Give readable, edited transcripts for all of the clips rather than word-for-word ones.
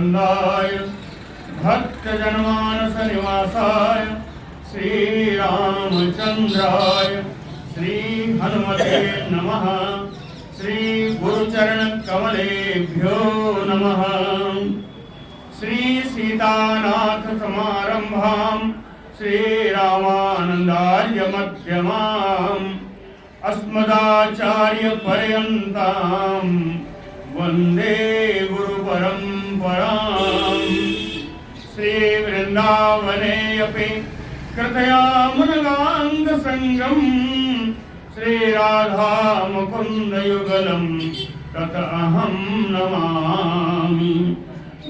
गोविंदाय भक्तजनमानस निवासाय श्री रामचंद्राय श्री हनुमते नमः। श्री गुरुचरण कमलेभ्यो नमः। श्री सीतानाथ समारंभां श्री रामानंदार्य मध्यमाम् अस्मदाचार्य पर्यन्तां वंदे गुरु परंपराम्। श्री वृंदावने अपि कृतयामुनगांग संगम श्री राधा मुकुंद युगलम तत अहं नमामि।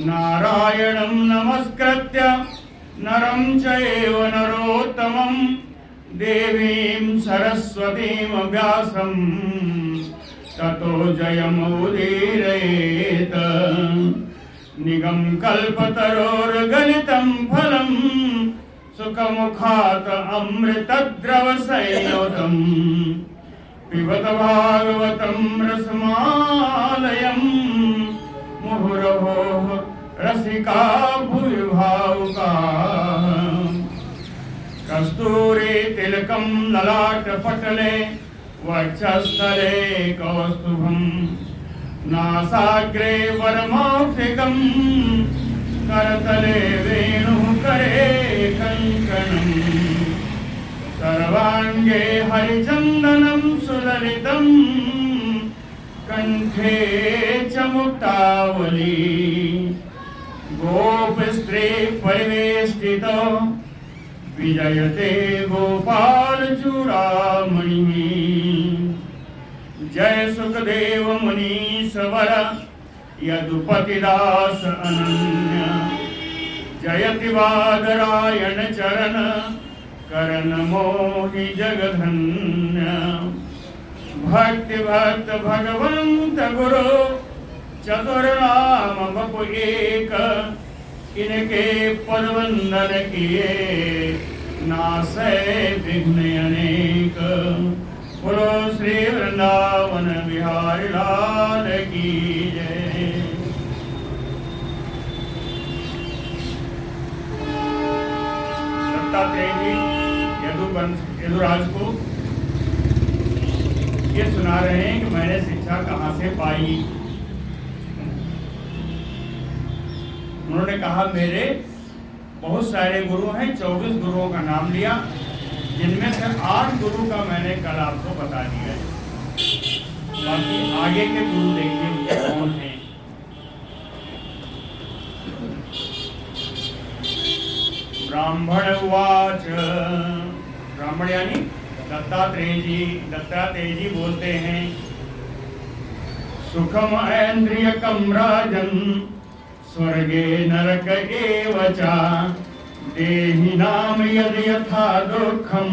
नारायणं नमस्कृत्य नरं चैव नरोत्तमं देवीं सरस्वतीं व्यासं ततो जयमुदीरयेत्। निगम कल्पतरोर्गलितं फलं सुखमुखात् अमृतद्रवसंयुतं पिबत भागवतं रसमालयं मुहुरहोः रसिका भूरि भावुकाः। कस्तूरी तिलकं ललाटपटले वक्षस्थले कौस्तुभं नासाग्रे वरमौक्तिकं करतले वेणुकरे कङ्कणम्। सर्वाङ्गे हरिचन्दनं सुललितं कण्ठे च मुक्तावली। गोपस्त्री परिवेष्टितो विजयते गोपाल चूड़ामणिः। जय सुखदेव मुनीश्वर यदुपतिदास अनन्य। जयति वादरायण चरण करण मोहि जगधन्य। भक्ति भक्त भगवंत गुरु चतुर्नाम बपु एक। इनके पद वंदन किए नासै विघ्न अनेक। बोलो श्री वृंदावन बिहारी लाल की जय। दत्तात्रेय जी यदुराज को ये सुना रहे हैं कि मैंने शिक्षा कहाँ से पाई। उन्होंने कहा मेरे बहुत सारे गुरु हैं, 24 गुरुओं का नाम लिया, जिनमें से 8 गुरु का मैंने कल आपको बता दिया है। बाकी आगे के गुरु देखिए उनके कौन हैं। ब्राह्मण उवाच। ब्राह्मण यानी दत्तात्रेय जी बोलते हैं सुखम ऐन्द्रियकम राजन स्वर्गे नरक एव च देहिनां यद् यथा दुःखं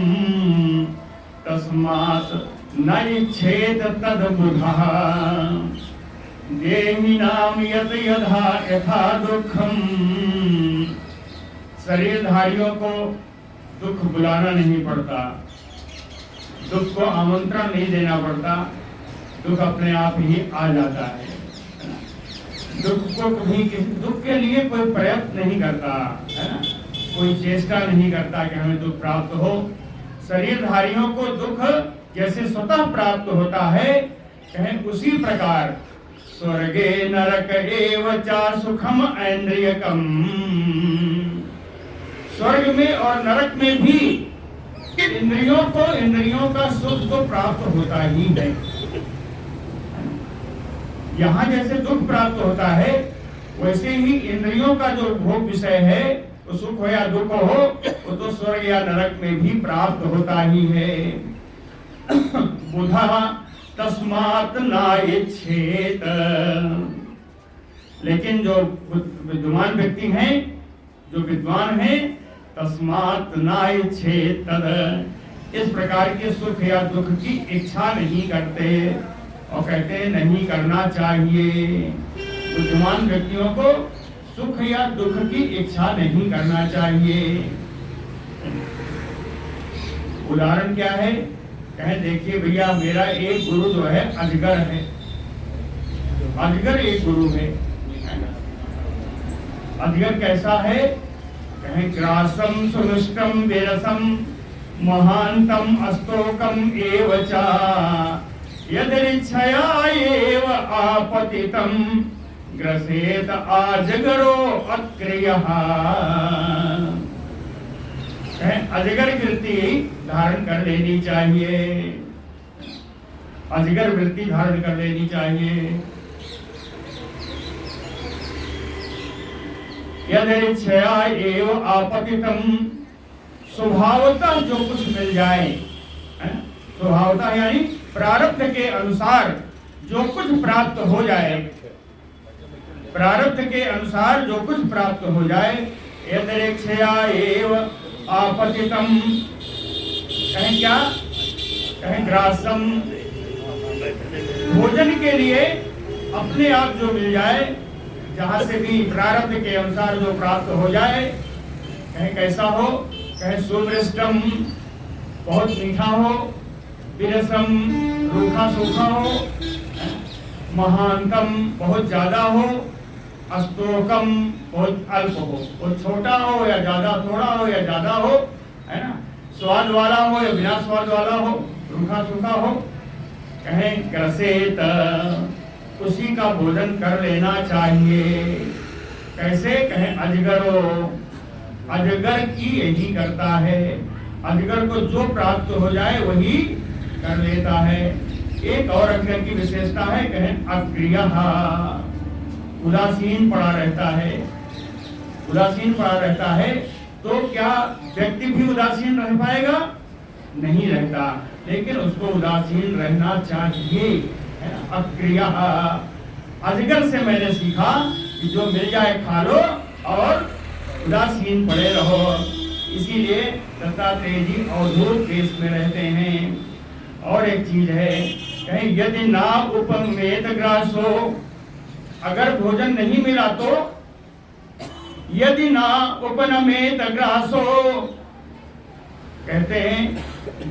तस्मात् न इच्छेत तद् बुधः। देहिनां यद् यथा दुःखं। शरीरधारियों को दुख बुलाना नहीं पड़ता, दुख को आमंत्रण नहीं देना पड़ता, दुख अपने आप ही आ जाता है। दुख के लिए कोई प्रयत्न नहीं करता है ना, कोई चेष्टा नहीं करता कि हमें दुख प्राप्त हो। शरीरधारियों को दुख जैसे स्वतः प्राप्त होता है, कहें उसी प्रकार स्वर्गे नरक एव च सुखम ऐन्द्रियकम। स्वर्ग में और नरक में भी इंद्रियों का सुख तो प्राप्त होता ही है। यहाँ जैसे दुख प्राप्त होता है, वैसे ही इंद्रियों का जो भोग विषय है, तो सुख हो या दुख हो, वो तो स्वर्ग या नरक में भी प्राप्त होता ही है। बुधा तस्मात् न इच्छेत। लेकिन जो विद्वान व्यक्ति हैं, जो विद्वान हैं, तस्मात् न इच्छेत तद, इस प्रकार के सुख या दुख की इच्छा नहीं करते और कहते हैं नहीं करना चाहिए। बुद्धिमान व्यक्तियों को सुख या दुख की इच्छा नहीं करना चाहिए। उदाहरण क्या है? कहें देखिए भैया, मेरा एक गुरु जो है अजगर है, अजगर एक गुरु है। अजगर कैसा है? कहें ग्रासम सुमिष्टम विरसम महांतम अस्तोकम एवचा यदृच्छया एव आपतितम ग्रसेत अजगरो अक्रियः। अजगर वृत्ति धारण कर लेनी चाहिए, अजगर वृत्ति धारण कर लेनी चाहिए। यदृच्छया एव आपतितम, स्वभावतः जो कुछ मिल जाए, स्वभावतः यानी प्रारब्ध के अनुसार जो कुछ प्राप्त हो जाए, प्रारब्ध के अनुसार जो कुछ प्राप्त हो जाए। यदृच्छया एव आपतितम, कहें क्या? कहें ग्रासम, भोजन के लिए अपने आप जो मिल जाए, जहां से भी प्रारब्ध के अनुसार जो प्राप्त हो जाए। कहें कैसा हो? कहें सुमृष्टम, बहुत मीठा हो, विरसम, रूखा सूखा हो, महांतम, बहुत ज्यादा हो, अस्तोकम, बहुत अल्प हो, बहुत छोटा हो या ज्यादा, थोड़ा हो या ज्यादा हो, है ना, स्वाद वाला हो या बिना स्वाद वाला हो, रूखा सूखा हो। कहें ग्रसेत, उसी का भोजन कर लेना चाहिए। कैसे? कहें अजगरो, अजगर की यही करता है, अजगर को जो प्राप्त हो जाए वही कर लेता है। एक और अजगर की विशेषता है, कहें अक्रियः, उदासीन पड़ा रहता है, उदासीन पड़ा रहता है। तो क्या व्यक्ति भी उदासीन रह पाएगा? नहीं रहता, लेकिन उसको उदासीन रहना चाहिए। अक्रियः, अजगर से मैंने सीखा कि जो मिल जाए खा लो और उदासीन पड़े रहो। इसीलिए दत्तात्रेय जी अवधूत देश में रहते हैं। और एक चीज है, कहीं यदि ना उपमेत ग्रासो, अगर भोजन नहीं मिला तो यदि ना उपनमेत ग्रासो, कहते हैं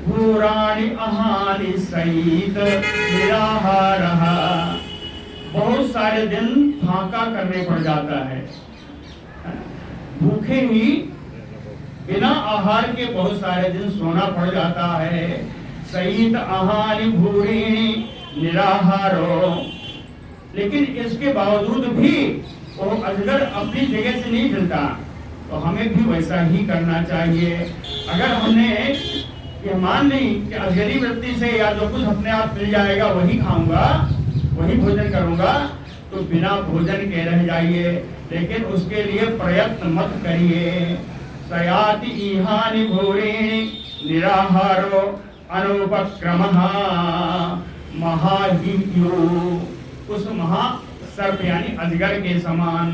भूराणि अहानि सहित निराहारः, बहुत सारे दिन फाका करने पड़ जाता है, भूखे ही बिना आहार के बहुत सारे दिन सोना पड़ जाता है। सहित आहानि भूरिणी निराहारो, लेकिन इसके बावजूद भी वो अजगर अपनी जगह से नहीं हिलता, तो हमें भी वैसा ही करना चाहिए। अगर हमने ये मान ली कि अजगरी वृत्ति से या जो कुछ अपने आप मिल जाएगा वही खाऊंगा, वही भोजन करूंगा, तो बिना भोजन के रह जाइए, लेकिन उसके लिए प्रयत्न मत करिए। सयाति इहानि भूरिणी निराहारो अनुपक्रमः महाहियो, उस महा सर्प यानी अजगर के समान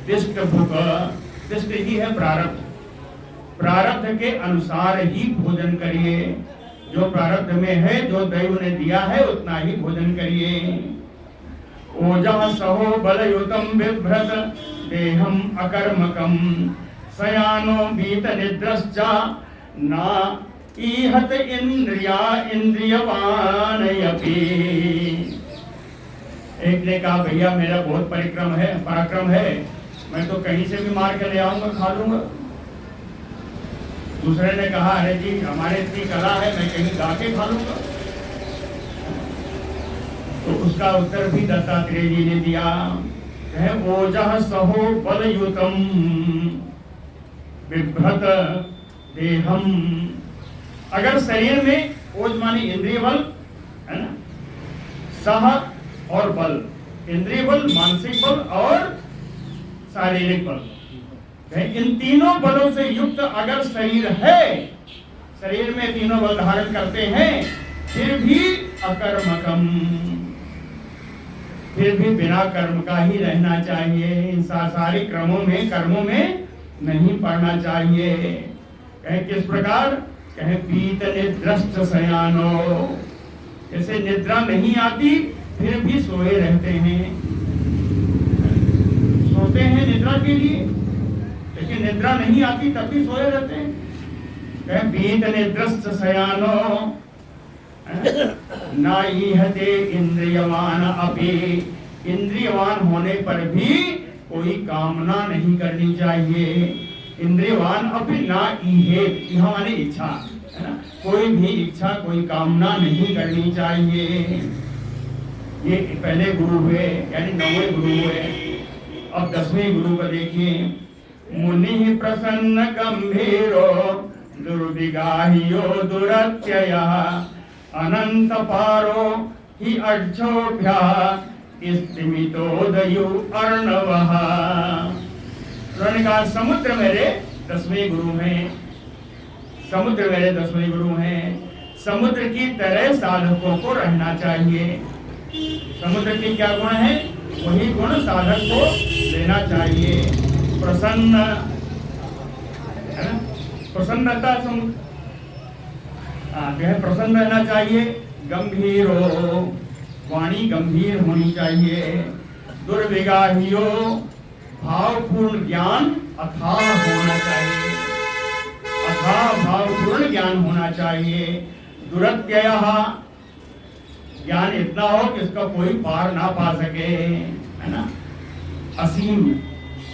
दिष्ट भुक, दिष्ट ही है प्रारब्ध, प्रारब्ध के अनुसार ही भोजन करिए। जो प्रारब्ध में है, जो दैव ने दिया है, उतना ही भोजन करिए। ओजः सहो बलयुतम बिभ्रत देहम अकर्मकम सयानो बीत निद्रश्चा ना ईहत इंद्रिया इंद्रियवान यपि। एक ने कहा भैया मेरा बहुत पराक्रम है, मैं तो कहीं से भी मार के ले आऊंगा, खा लूंगा। दूसरे ने कहा अरे जी हमारे इतनी कला है, मैं कहीं गा के खा लूंगा। तो उसका उत्तर भी दत्तात्रेय जी ने दिया, ओजः सहो बलयुतम बिभ्रत देहम। अगर शरीर में ओज मानी इंद्रिय बल है ना, सह और बल, इंद्रिय बल, मानसिक बल और शारीरिक बल, इन तीनों बलों से युक्त अगर शरीर है, शरीर में तीनों बल धारण करते हैं, फिर भी अकर्मकम, फिर भी बिना कर्म का ही रहना चाहिए। इन सांसारिक कर्मों में नहीं पड़ना चाहिए। कहे किस प्रकार? कहे पीत निद्रस्त शयानो, जैसे निद्रा नहीं आती फिर भी सोए रहते हैं, सोते हैं निद्रा के लिए, लेकिन निद्रा नहीं आती तब भी सोए रहते हैं। कहे पीत निद्रस्त शयानो नाईहते इंद्रियवान अपि, इंद्रियवान होने पर भी कोई कामना नहीं करनी चाहिए। इंद्रियवान अपनी ना इहेत, यह माने इच्छा है ना, कोई भी इच्छा कोई कामना नहीं करनी चाहिए। ये पहले गुरु हुए यानी 9वें गुरु हुए। अब 10वें गुरु को देखिए। मुनि प्रसन्न गंभीरो दुर्विगाहियो दुरत्ययः अनंत पारो ही अर्चोभ्या स्तिमितोदयु अर्णवः। उन्होंने कहा समुद्र मेरे 10वें गुरु हैं, समुद्र मेरे 10वें गुरु हैं। समुद्र की तरह साधकों को रहना चाहिए। समुद्र के क्या गुण है? वही गुण साधक को लेना चाहिए। प्रसन्न है ना, प्रसन्नता समुद्र जो है प्रसन्न रहना चाहिए। गंभीर हो, वाणी गंभीर होनी चाहिए। दुर्विगाहियो, भावपूर्ण ज्ञान अथाह होना चाहिए, अथाह भावपूर्ण ज्ञान होना चाहिए। दुरत्ययः, ज्ञान इतना हो कि इसका कोई पार ना पा सके, है ना। असीम,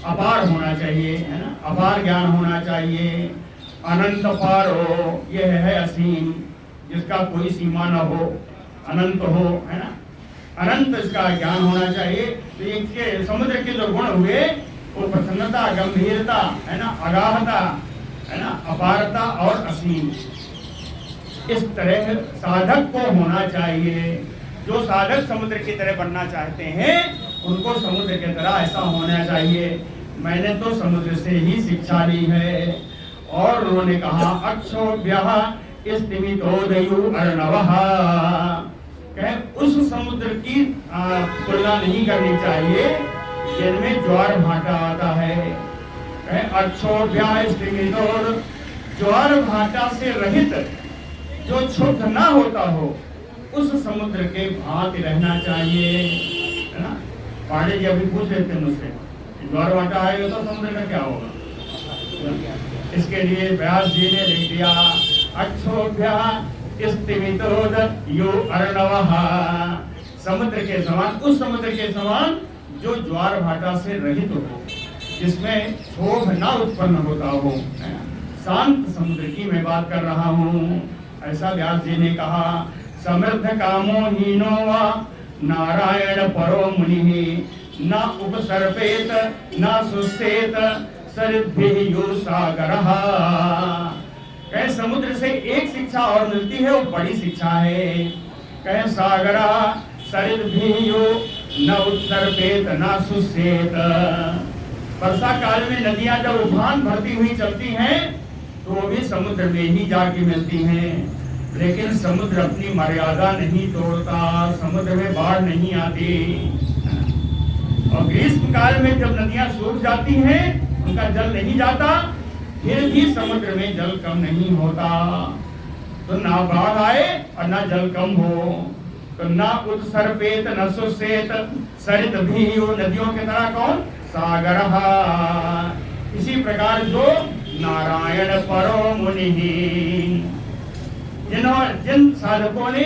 अपार होना चाहिए, है ना, अपार ज्ञान होना चाहिए। अनंत पार हो, यह है असीम, जिसका कोई सीमा न हो, अनंत हो, है ना, अनंत इसका ज्ञान होना चाहिए। तो इसके समुद्र के जो गुण हुए वो प्रसन्नता, गंभीरता, है ना, अगाधता, है ना, अपारता और असीम, इस तरह साधक को होना चाहिए। जो साधक समुद्र की तरह बनना चाहते हैं उनको समुद्र की तरह ऐसा होना चाहिए। मैंने तो समुद्र से ही शिक्षा ली है। और उन्होंने कहा अक्षोभ्यः स्तिमितोदयु अर्णवः, उस समुद्र की तुलना नहीं करनी चाहिए जिनमें ज्वार भाटा आता है। अक्षोभ्यः स्तिमितोद, ज्वार भाटा से रहित, जो क्षुब्ध ना होता हो, उस समुद्र के भांति रहना चाहिए, है ना। पांडे जी अभी पूछ रहे थे मुझसे, ज्वार भाटा आएगा तो समुद्र का क्या होगा। इसके लिए व्यास जी ने लिख दिया अक्षोभ्यः स्तिमितोदयु अर्णवः, समुद्र के समान, उस समुद्र के समान जो ज्वार भाटा से रहित हो, जिसमें क्षोभ ना उत्पन्न होता हो, है ना, शांत समुद्र की मैं बात कर रहा हूँ। ऐसा व्यास जी ने कहा। समृद्ध कामो हीनो वा नारायण परो मुनि न उपसर्पेत न सुसेत सरिद्भिर्यो सागरः। कहे समुद्र से एक शिक्षा और मिलती है, वो बड़ी शिक्षा है। कहे सागरः सरिद्भिर्यो न उत्सर्पेत न सुसेत। वर्षा काल में नदियां जब उफान भरती हुई चलती हैं तो वो भी समुद्र में ही जाके मिलती हैं। लेकिन समुद्र अपनी मर्यादा नहीं तोड़ता, समुद्र में बाढ़ नहीं आती। और ग्रीष्म काल में जब नदियां सूख जाती हैं, उनका जल नहीं जाता, फिर भी समुद्र में जल कम नहीं होता। तो ना बाढ़ आए और ना जल कम हो, तो ना उत्सर्पेत न सुसेत सरित भी, नदियों की तरह कौन? सागरः। इसी प्रकार जो नारायण परो मुनि, जिन साधकों ने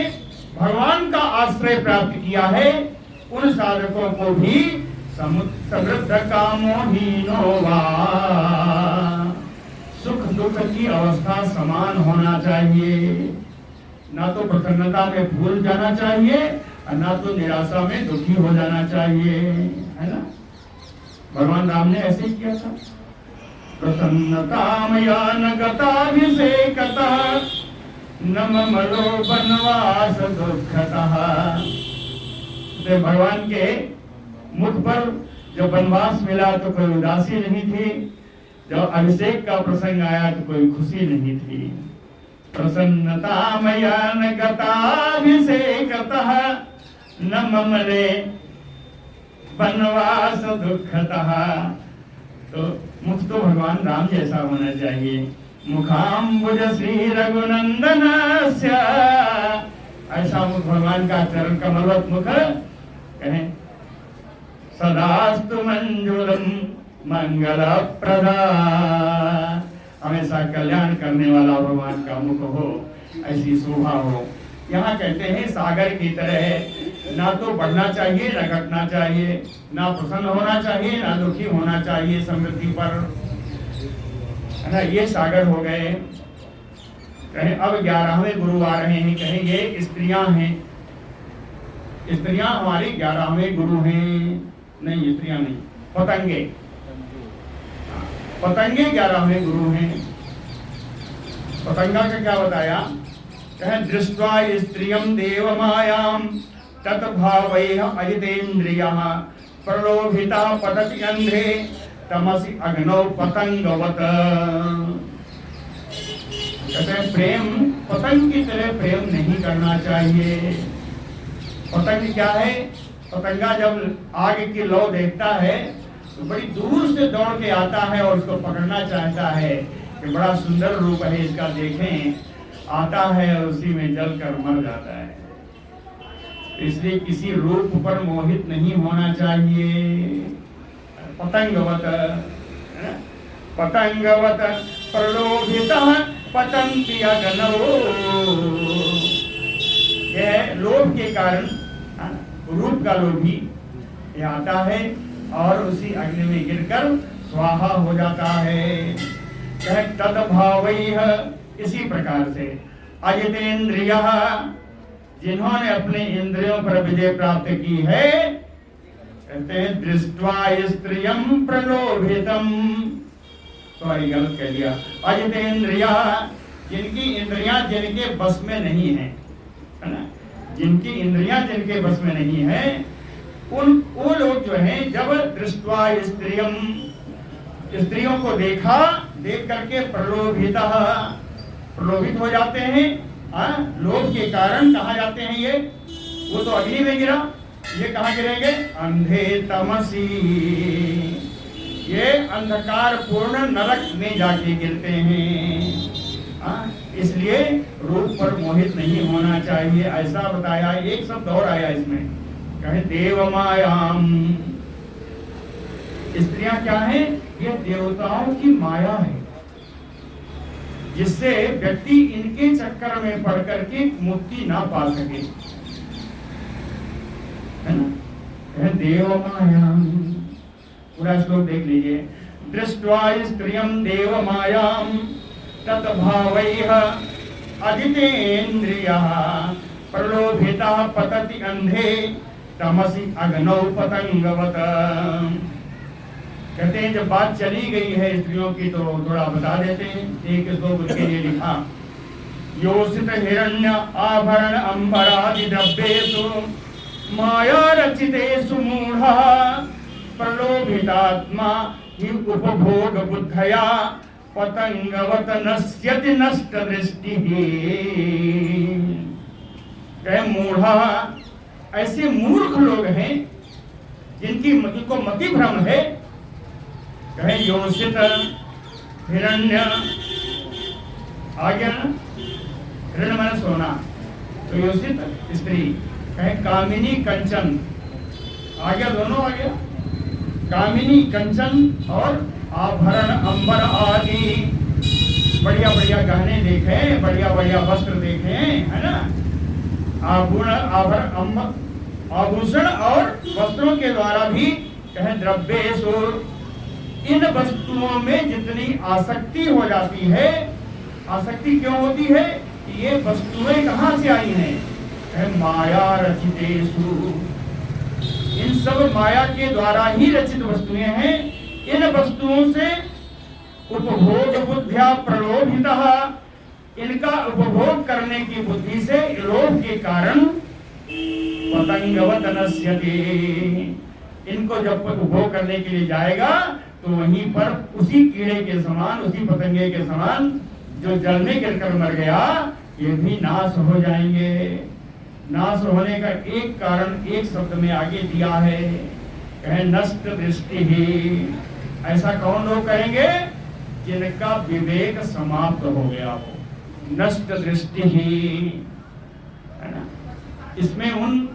भगवान का आश्रय प्राप्त किया है, उन साधकों को भी समृद्ध कामो हीनो वा, सुख दुख की अवस्था समान होना चाहिए। ना तो प्रसन्नता में भूल जाना चाहिए और ना तो निराशा में दुखी हो जाना चाहिए, है ना। भगवान राम ने ऐसे ही किया था। प्रसन्नता न गताभिषेकतः न ममलो वनवास दुःखतः। भगवान के मुख पर जब वनवास मिला तो कोई उदासी नहीं थी, जब अभिषेक का प्रसंग आया तो कोई खुशी नहीं थी। प्रसन्नता मया न गताभिषेकतः न ममले वनवास दुःखतः। तो मुख तो भगवान राम जैसा होना चाहिए। मुखाम्बुज श्री रघुनंदनस्य, ऐसा मुख भगवान का चरण कमलवत मुख कहें। सदास्तु मंजुलम मंगलप्रदा, हमेशा कल्याण करने वाला भगवान का मुख हो, ऐसी शोभा हो। यहाँ कहते हैं सागर की तरह ना तो बढ़ना चाहिए ना घटना चाहिए, ना प्रसन्न होना चाहिए ना दुखी होना चाहिए समृद्धि पर, है ना। ये सागर हो गए। कहें अब 11वें गुरु आ रहे हैं, कहें ये स्त्रियां हैं, स्त्रियां हमारी 11वें गुरु हैं। नहीं, स्त्रियां नहीं, पतंगे, पतंगे 11वें गुरु हैं। पतंगा का क्या बताया? कहें दृष्ट्वा स्त्रियं देवमायां तत्भावैः अजितेन्द्रियः प्रलोभिता पतति अंधे तमसि अग्नौ पतंगवत। कहते हैं प्रेम पतंग की तरह प्रेम नहीं करना चाहिए। पतंग क्या है? पतंगा जब आग की लौ देखता है तो बड़ी दूर से दौड़ के आता है और उसको पकड़ना चाहता है कि बड़ा सुंदर रूप है इसका, देखें, आता है उसी में जलकर मर जाता है। इसलिए किसी रूप पर मोहित नहीं होना चाहिए। पतंगवत, पतंगवत प्रलोभितः पतंति अग्नौ। यह लोभ के कारण, रूप का लोभी ये आता है और उसी अग्नि में गिरकर स्वाहा हो जाता है। तद्भावैः, इसी प्रकार से अजितेन्द्रियः, जिन्होंने अपने इंद्रियों पर विजय प्राप्त की है, कहते हैं दृष्ट्वा स्त्रियं प्रलोभितम्। सॉरी, गलत कह दिया। अजितेन्द्रियः, जिनकी इंद्रियां जिनके बस में नहीं है, है ना, जिनकी इंद्रियां जिनके बस में नहीं है, वो लोग जो हैं जब दृष्ट्वा स्त्रियं, स्त्रियों को देखा, देख करके प्रलोभितः, प्रलोभित हो जाते हैं। लोभ के कारण कहाँ जाते हैं ये? वो तो अग्नि में गिरा, ये कहाँ गिरेंगे? अंधे तमसी, ये अंधकार पूर्ण नरक में जाके गिरते हैं। इसलिए रूप पर मोहित नहीं होना चाहिए, ऐसा बताया। एक शब्द और आया इसमें, कहे देवमायाम। स्त्रियां क्या है? ये देवताओं की माया है, जिससे व्यक्ति इनके चक्कर में पड़ करके मुक्ति ना पा सके, है ना। देवमायाम, पूरा श्लोक देख लीजिए। दृष्ट्वा स्त्रियं देवमायाम तद्भावैः अजितेन्द्रियः प्रलोभितः पतति अंधे तमसि अग्नौ पतंगवत। कहते हैं जब बात चली गई है स्त्रियों की तो थोड़ा बता देते हैं। एक श्लोक उसके लिए लिखा, योषित हिरण्य आभरण अंबरादि द्रव्येषु माया रचितेषु मूढ़ः प्रलोभितात्मा हि उपभोग बुद्धया पतंगवत नश्यति नष्ट दृष्टिः। कहे मूढ़ा, ऐसे मूर्ख लोग हैं जिनको मति भ्रम है। कहे योषित हिरण्य, आ गया ना, हिरण्य माने सोना, तो योषित स्त्री। कहे कामिनी कंचन, आ गया, दोनों आ गया। कामिनी कंचन और आभरण अंबर आदि, बढ़िया बढ़िया गहने देखे, बढ़िया बढ़िया वस्त्र देखे, है ना। आभूषण और वस्त्रों के द्वारा भी कहे द्रव्येषु, इन वस्तुओं में जितनी आसक्ति हो जाती है। आसक्ति क्यों होती है? ये वस्तुएं कहाँ से आई हैं? कहे माया रचितेषु, इन सब माया के द्वारा ही रचित वस्तुएं हैं। इन वस्तुओं से उपभोग बुद्धिया प्रलोभितः, इनका उपभोग करने की बुद्धि से, लोभ के कारण पतंगवत नश्यति, इनको जब उपभोग करने के लिए जाएगा तो वहीं पर उसी कीड़े के समान, उसी पतंगे के समान जो जल में गिरकर मर गया, ये भी नाश हो जाएंगे। नाश होने का एक कारण एक शब्द में आगे दिया है, कहे नष्ट दृष्टि ही। ऐसा कौन लोग करेंगे? जिनका विवेक समाप्त हो गया हो, नष्ट दृष्टि ही, है ना। इसमें उन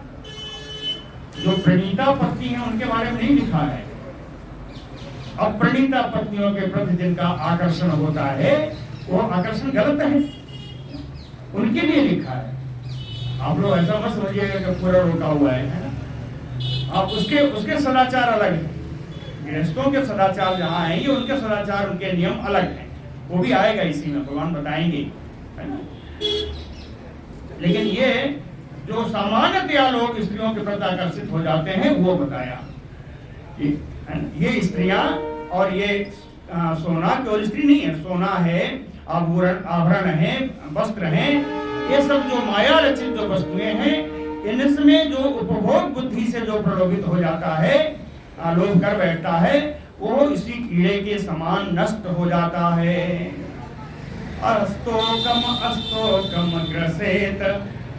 जो प्रणीता पत्नी है उनके बारे में नहीं लिखा है। अप्रणीता पत्नियों के प्रति जिनका आकर्षण होता है, वो आकर्षण गलत है, उनके लिए लिखा है। आप लोग ऐसा मत समझिएगा कि पूरा रोका हुआ है ना। आप उसके सदाचार अलग है। गृहस्थों के सदाचार जहाँ हैं, ये उनके सदाचार, उनके नियम अलग हैं। वो भी आएगा इसी में, भगवान बताएंगे, है ना। लेकिन ये जो सामान्यतया लोग स्त्रियों के प्रति आकर्षित हो जाते हैं, वो बताया कि ये स्त्रियां, और ये सोना केवल स्त्री नहीं है, सोना है, आभरण है, वस्त्र हैं, ये सब जो माया रचित जो वस्तुएं हैं, इनमें जो उपभोग बुद्धि से जो प्रलोभित हो जाता है, लोभ कर बैठता है, वो इसी कीड़े के समान नष्ट हो जाता है। अस्तोकम ग्रसेत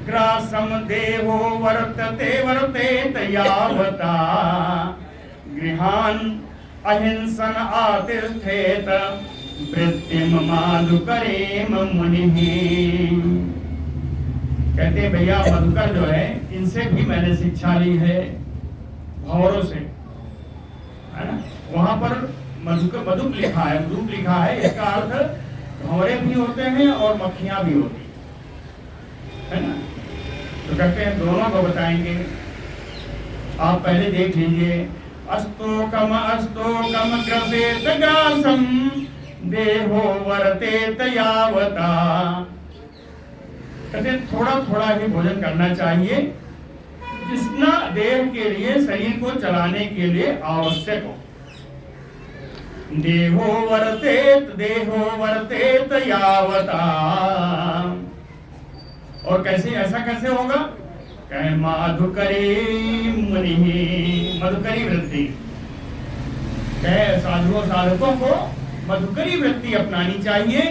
ग्रासम देहो वर्तेत यावता गृहान अहिंसन आतिष्ठेत वृत्तिम माधुकरेम मुनिः। कहते भैया मधुकर जो है, इनसे भी मैंने शिक्षा ली है, भौरों से, है ना। वहां पर मधुक लिखा है, मधुक लिखा है, इसका अर्थ भौरे भी होते हैं और मक्खियां भी होती है ना। तो कहते हैं दोनों को बताएंगे। आप पहले देख लीजिए। अस्तोकम ग्रसेत ग्रासम देहो वर्तेत यावता। कहते थोड़ा थोड़ा ही भोजन करना चाहिए, जितना देह के लिए, शरीर को चलाने के लिए आवश्यक हो। देहो वर्तेत यावता। और कैसे, ऐसा कैसे होगा? कहे माधुकरी मुनि, मधुकरी वृत्ति। कहे साधुओं साधकों को मधुकरी वृत्ति अपनानी चाहिए।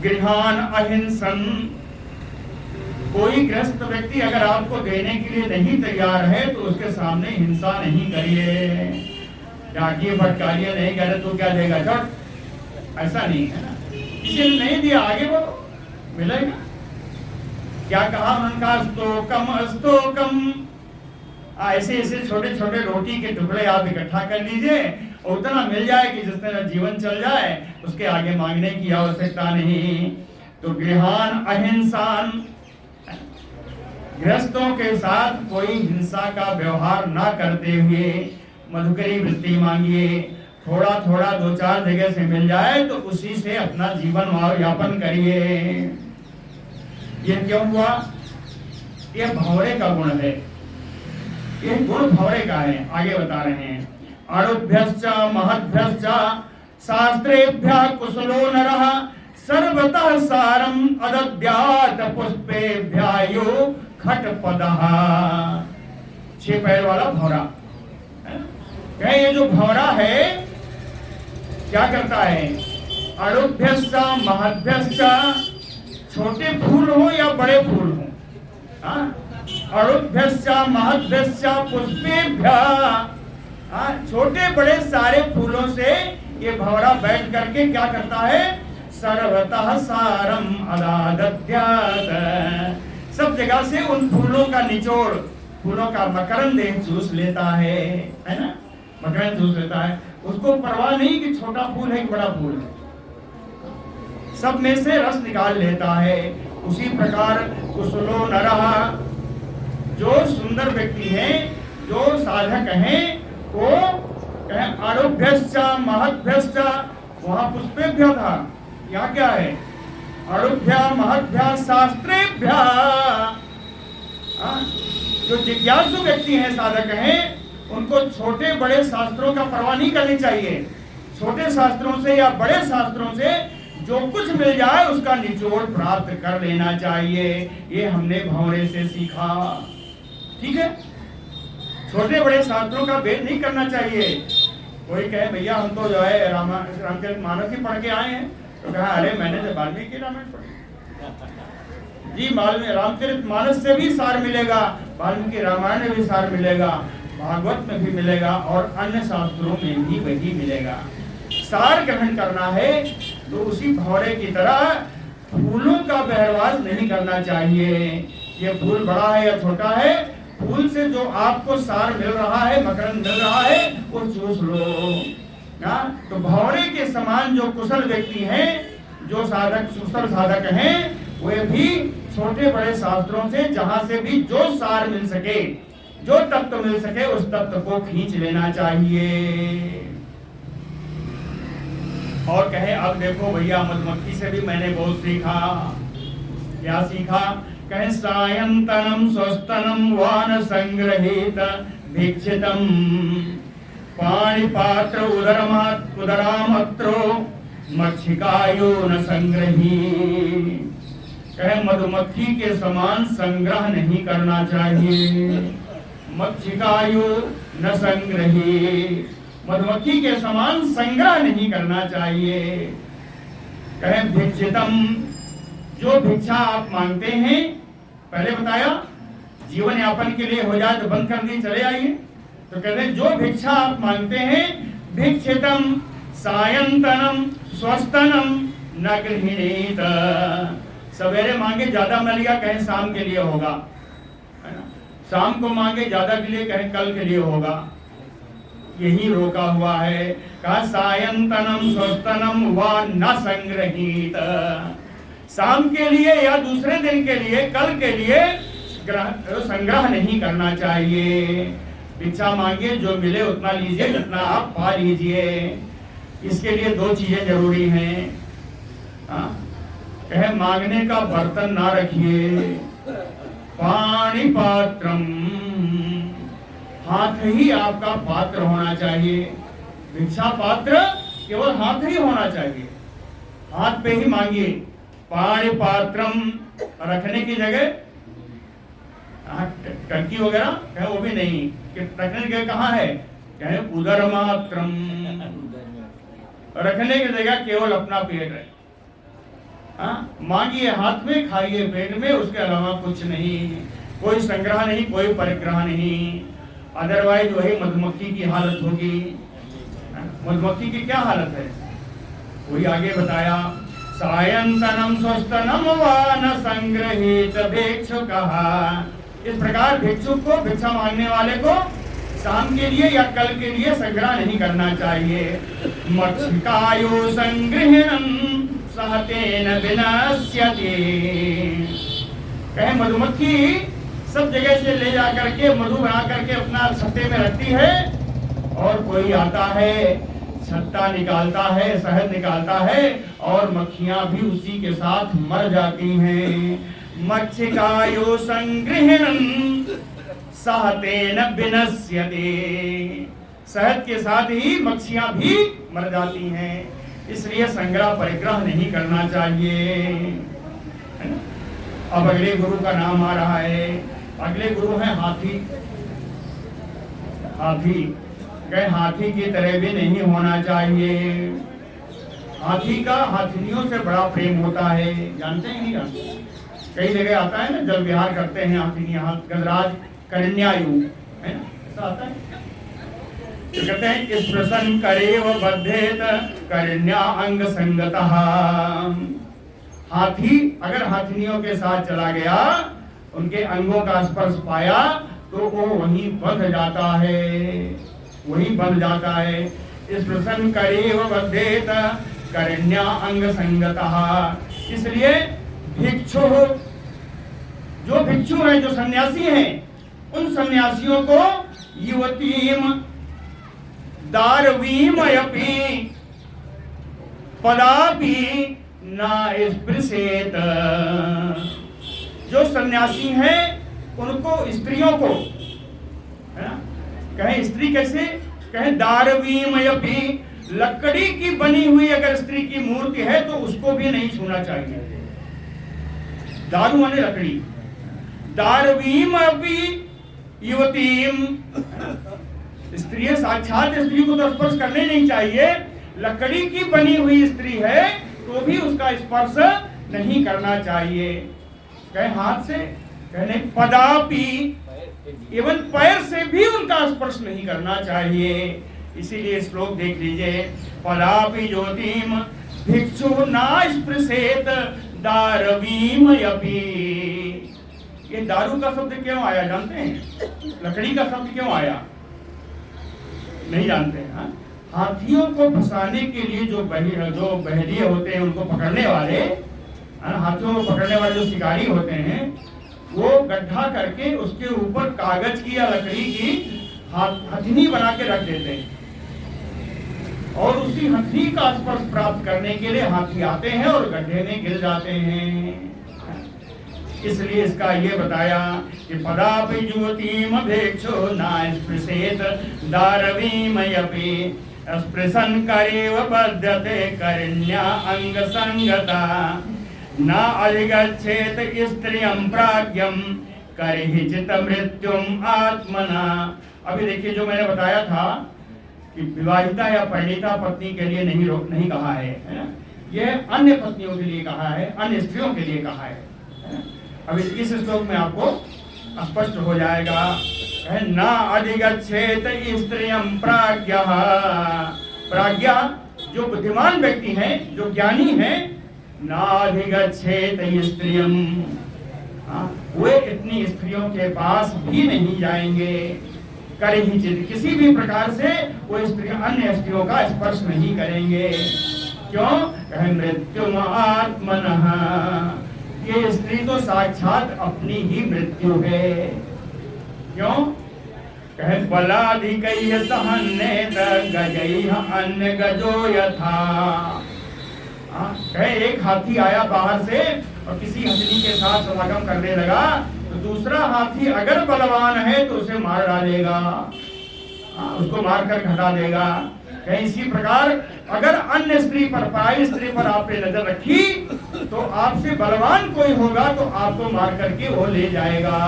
गृहान अहिंसन। कोई गृहस्थ व्यक्ति अगर आपको देने के लिए नहीं तैयार है, तो उसके सामने हिंसा नहीं करिए, डाकिए फटकारिए नहीं करे तो क्या देगा, चट, ऐसा नहीं है ना। किसी ने नहीं दिया, आगे बढ़ो, मिलेगा। क्या कहा उनका? अस्तोकम। ऐसे ऐसे छोटे छोटे रोटी के टुकड़े आप इकट्ठा कर लीजिए, और उतना मिल जाए कि जिस तरह जीवन चल जाए, उसके आगे मांगने की आवश्यकता नहीं। तो गृहान अहिंसान, गृहस्थों के साथ कोई हिंसा का व्यवहार ना करते हुए मधुकरी वृत्ति मांगिए। थोड़ा थोड़ा 2-4 जगह से मिल जाए तो उसी से अपना जीवन यापन करिए। ये क्यों हुआ? ये भंवरे का गुण है, ये गुण भंवरे का है। आगे बता रहे हैं। अणुभ्यश्च महद्भ्यश्च शास्त्रेभ्यः कुशलो नरः सर्वतः सारम अदद्यात् पुष्पेभ्यायो खटपदः। 6 पैर वाला भंवरा। ये जो भंवरा है क्या करता है? अणुभ्यश्च महद्भ्यश्च, छोटे फूल हो या बड़े फूल हो, अणुभ्यश्च महद्भ्यश्च पुष्पेभ्यः, छोटे बड़े सारे फूलों से ये भंवरा बैठ करके क्या करता है? सर्वतः सारम अदादद्यात्, सब जगह से उन फूलों का निचोड़, फूलों का मकरंद चूस लेता है ना, मकरंद चूस लेता है। उसको परवाह नहीं कि छोटा फूल है कि बड़ा फूल है, सब में से रस निकाल लेता है। उसी प्रकार कुशलो नरः, जो सुंदर व्यक्ति हैं, जो साधक हैं, वो अणुभ्यश्च महद्भ्यश्च, वहां पुष्पेभ्य था, यहाँ क्या है? अणुभ्य महद्भ्य शास्त्रेभ्य। जो जिज्ञासु व्यक्ति हैं, साधक हैं, उनको छोटे बड़े शास्त्रों का परवाह नहीं करनी चाहिए। छोटे शास्त्रों से या बड़े शास्त्रों से जो कुछ मिल जाए उसका निचोड़ प्राप्त कर लेना चाहिए। ये हमने भंवरे से सीखा, ठीक है। छोटे बड़े शास्त्रों का भेद नहीं करना चाहिए। कोई कहे भैया हम तो जो है रामचरितमानस ही पढ़ के आए हैं, तो कहा अरे मैंने तो वाल्मीकि रामायण पढ़ी। जी रामचरितमानस से भी सार मिलेगा, वाल्मीकि रामायण में भी सार मिलेगा, भागवत में भी मिलेगा, और अन्य शास्त्रों में भी वही मिलेगा। सार ग्रहण करना है तो उसी भंवरे की तरह फूलों का बहरवास नहीं करना चाहिए। ये फूल बड़ा है या छोटा है, फूल से जो आपको सार मिल रहा है, मकरंद मिल रहा है, वो चूस लो ना। तो भंवरे के समान जो कुशल व्यक्ति हैं, जो साधक कुशल साधक हैं, वे भी छोटे बड़े शास्त्रों से जहां से भी जो सार मिल सके, जो तत्व मिल सके, उस तत्व को खींच लेना चाहिए। और कहे अब देखो भैया, मधुमक्खी से भी मैंने बहुत सीखा। क्या सीखा? कहे सायंतनम स्वस्तनम वान संग्रहित भिक्षितम पाणिपात्र उदरामत्रो मक्षिकायो न संग्रही। कहे मधुमक्खी के समान संग्रह नहीं करना चाहिए। मक्षिकायो न संग्रही, मधुमक्खी के समान संग्रह नहीं करना चाहिए। कहे भिक्षितम, जो भिक्षा आप मांगते हैं, पहले बताया जीवन यापन के लिए हो जाए तो बंद कर दी, चले आइए। तो कहते हैं जो भिक्षा आप मांगते हैं, भिक्षितम सायंतनम स्वस्तनम न गृहीत। सवेरे मांगे ज्यादा मिल गया, कहें शाम के लिए होगा, है ना। शाम को मांगे ज्यादा के लिए, कहें कल के लिए होगा। यही रोका हुआ है। कहा सायंतनम स्वस्तनम व न संग्रहीत, शाम के लिए या दूसरे दिन के लिए, कल के लिए संग्रह नहीं करना चाहिए। भिक्षा मांगे, जो मिले उतना लीजिए, जितना आप पा लीजिए। इसके लिए दो चीजें जरूरी हैं। कहे मांगने का बर्तन ना रखिए। पाणी पात्रम, हाथ ही आपका पात्र होना चाहिए। भिक्षा पात्र केवल हाथ ही होना चाहिए, हाथ पे ही मांगिए। पाणी पात्रम, रखने की जगह टंकी वगैरह कहे वो भी नहीं, रखने की जगह कहाँ है? कहे उदर मात्रम, रखने की जगह केवल अपना पेट है। मांगिए हाथ में, खाइए पेट में, उसके अलावा कुछ नहीं। कोई संग्रह नहीं, कोई परिग्रह नहीं। अदरवाइज वही मधुमक्खी की हालत होगी। मधुमक्खी की क्या हालत है वही आगे बताया। सायंतनम स्वस्तनम वान संग्रहित भिक्षुकः, इस प्रकार भिक्षुक को, भिक्षा मांगने वाले को शाम के लिए या कल के लिए संग्रह नहीं करना चाहिए। मक्षिकायो संग्रहणम सहतेन विनश्यति, कहे मधुमक्खी सब जगह से ले जा करके मधु बना करके अपना छत्ते में रखती है, और कोई आता है छत्ता निकालता है, शहद निकालता है, और मक्खियां भी उसी के साथ मर जाती हैं। मक्षिकायो संग्रहणम सहतेन विनश्यति, शहद के साथ ही मक्खियां भी मर जाती हैं। इसलिए संग्रह परिग्रह नहीं करना चाहिए। अब अगले गुरु का नाम आ रहा है। अगले गुरु हैं हाथी। हाथी कहे हाथी की तरह भी नहीं होना चाहिए। हाथी का हाथिनियों से बड़ा प्रेम होता है, जानते हैं नहीं जानते? कई जगह आता है ना, जल विहार करते हैं हाथिनियां, गजराज कन्यायु, है ना, ऐसा आता है। तो कहते हैं इस प्रसन्न करेव बद्धेत कन्या अंग संगतः, हाथी अगर हाथिनियों के साथ चला गया, उनके अंगों का स्पर्श पाया, तो वो वहीं बंध जाता है, वहीं बंध जाता है। इस प्रसन्न करेव बद्धेत कन्या अंग संगतः, इसलिए भिक्षु, जो भिक्षु हैं, जो सन्यासी हैं, उन सन्यासियों को युवतीम दारवीमयपि पदापि ना स्पृशेत, जो सन्यासी हैं उनको, स्त्रियों को, है ना, कहें स्त्री कैसे? कहें दारवीमयपि, लकड़ी की बनी हुई अगर स्त्री की मूर्ति है तो उसको भी नहीं छूना चाहिए। दारू माने लकड़ी। दारवीमयपि युवतीम, स्त्री साक्षात स्त्री को तो स्पर्श करने नहीं चाहिए, लकड़ी की बनी हुई स्त्री है तो भी उसका स्पर्श नहीं करना चाहिए। कहे हाथ से, कहने पदापि, एवं पैर से भी उनका स्पर्श नहीं करना चाहिए। इसीलिए श्लोक देख लीजिए, पदापि ज्योतिम भिक्षु ना स्पृशेत दारवीमयपि। ये दारू का शब्द क्यों आया जानते हैं? लकड़ी का शब्द क्यों आया? नहीं जानते हैं। हाथियों को फंसाने के लिए जो बहलिए होते हैं, उनको पकड़ने वाले, हाथियों को पकड़ने वाले जो शिकारी होते हैं वो गड्ढा करके उसके ऊपर कागज की या लकड़ी की हथनी बना के रख देते हैं और उसी हथनी का स्पर्श प्राप्त करने के लिए हाथी आते हैं और गड्ढे में गिर जाते हैं। इसलिए इसका ये बताया कि पदापि ज्योतिम अभेक्षो ना स्पृशेत दारवीमयपि स्पृशन करेव पद्यते करिण्या अंग संगता न अधिगच्छेत स्त्रियं प्राज्ञं करहिचित मृत्युम आत्मना। अभी देखिए जो मैंने बताया था कि विवाहिता या परिणीता पत्नी के लिए नहीं कहा है ना, यह अन्य पत्नियों के लिए कहा है, अन्य स्त्रियों के लिए कहा है ना? अभी इस श्लोक में आपको स्पष्ट हो जाएगा। न अधिगच्छेत स्त्रियं प्राज्ञः, प्राज्ञा जो बुद्धिमान व्यक्ति हैं, जो ज्ञानी हैं, नाधिगच्छेत स्त्रियं, वे इतनी स्त्रियों के पास भी नहीं जाएंगे। करहिचित, किसी भी प्रकार से वो स्त्रियां अन्य स्त्रियों का स्पर्श नहीं करेंगे। क्यों? मृत्युम आत्मनः, ये स्त्री तो साक्षात अपनी ही मृत्यु है। क्यों? बलाधिकैः सहन्नेत गजैः अन्य गजो यथा। एक हाथी आया बाहर से और किसी हथनी के साथ समागम करने लगा तो दूसरा हाथी अगर बलवान है तो उसे मार डालेगा, उसको मारकर घटा देगा। कहीं इसी प्रकार अगर अन्य स्त्री पर, पराई स्त्री पर आपने नजर रखी तो आपसे बलवान कोई होगा तो आपको मार करके वो ले जाएगा,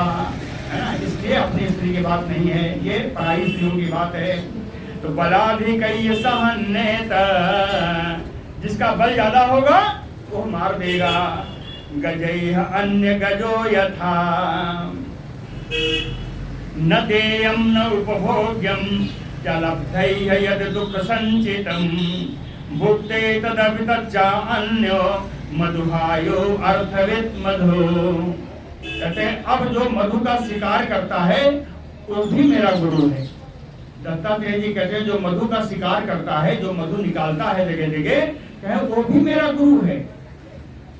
है ना। इसलिए अपनी स्त्री की बात नहीं है, ये पराई स्त्रियों की बात है। तो बलाधिकैः सहन्नेत, जिसका बल ज्यादा होगा वो मार देगा। गजैः अन्य गजो यथा न देयं न उपभोग्यं च लब्धैः यद् दुःख संचितं भुक्ते तदपि तच्चा अन्यो मधुहायो अर्थवित् मधु। कहते हैं अब जो मधु का शिकार करता है वो भी मेरा गुरु है। दत्तात्रेय जी कहते हैं जो मधु का शिकार करता है, जो मधु निकालता है जगह जगह, कहे वो भी मेरा गुरु है।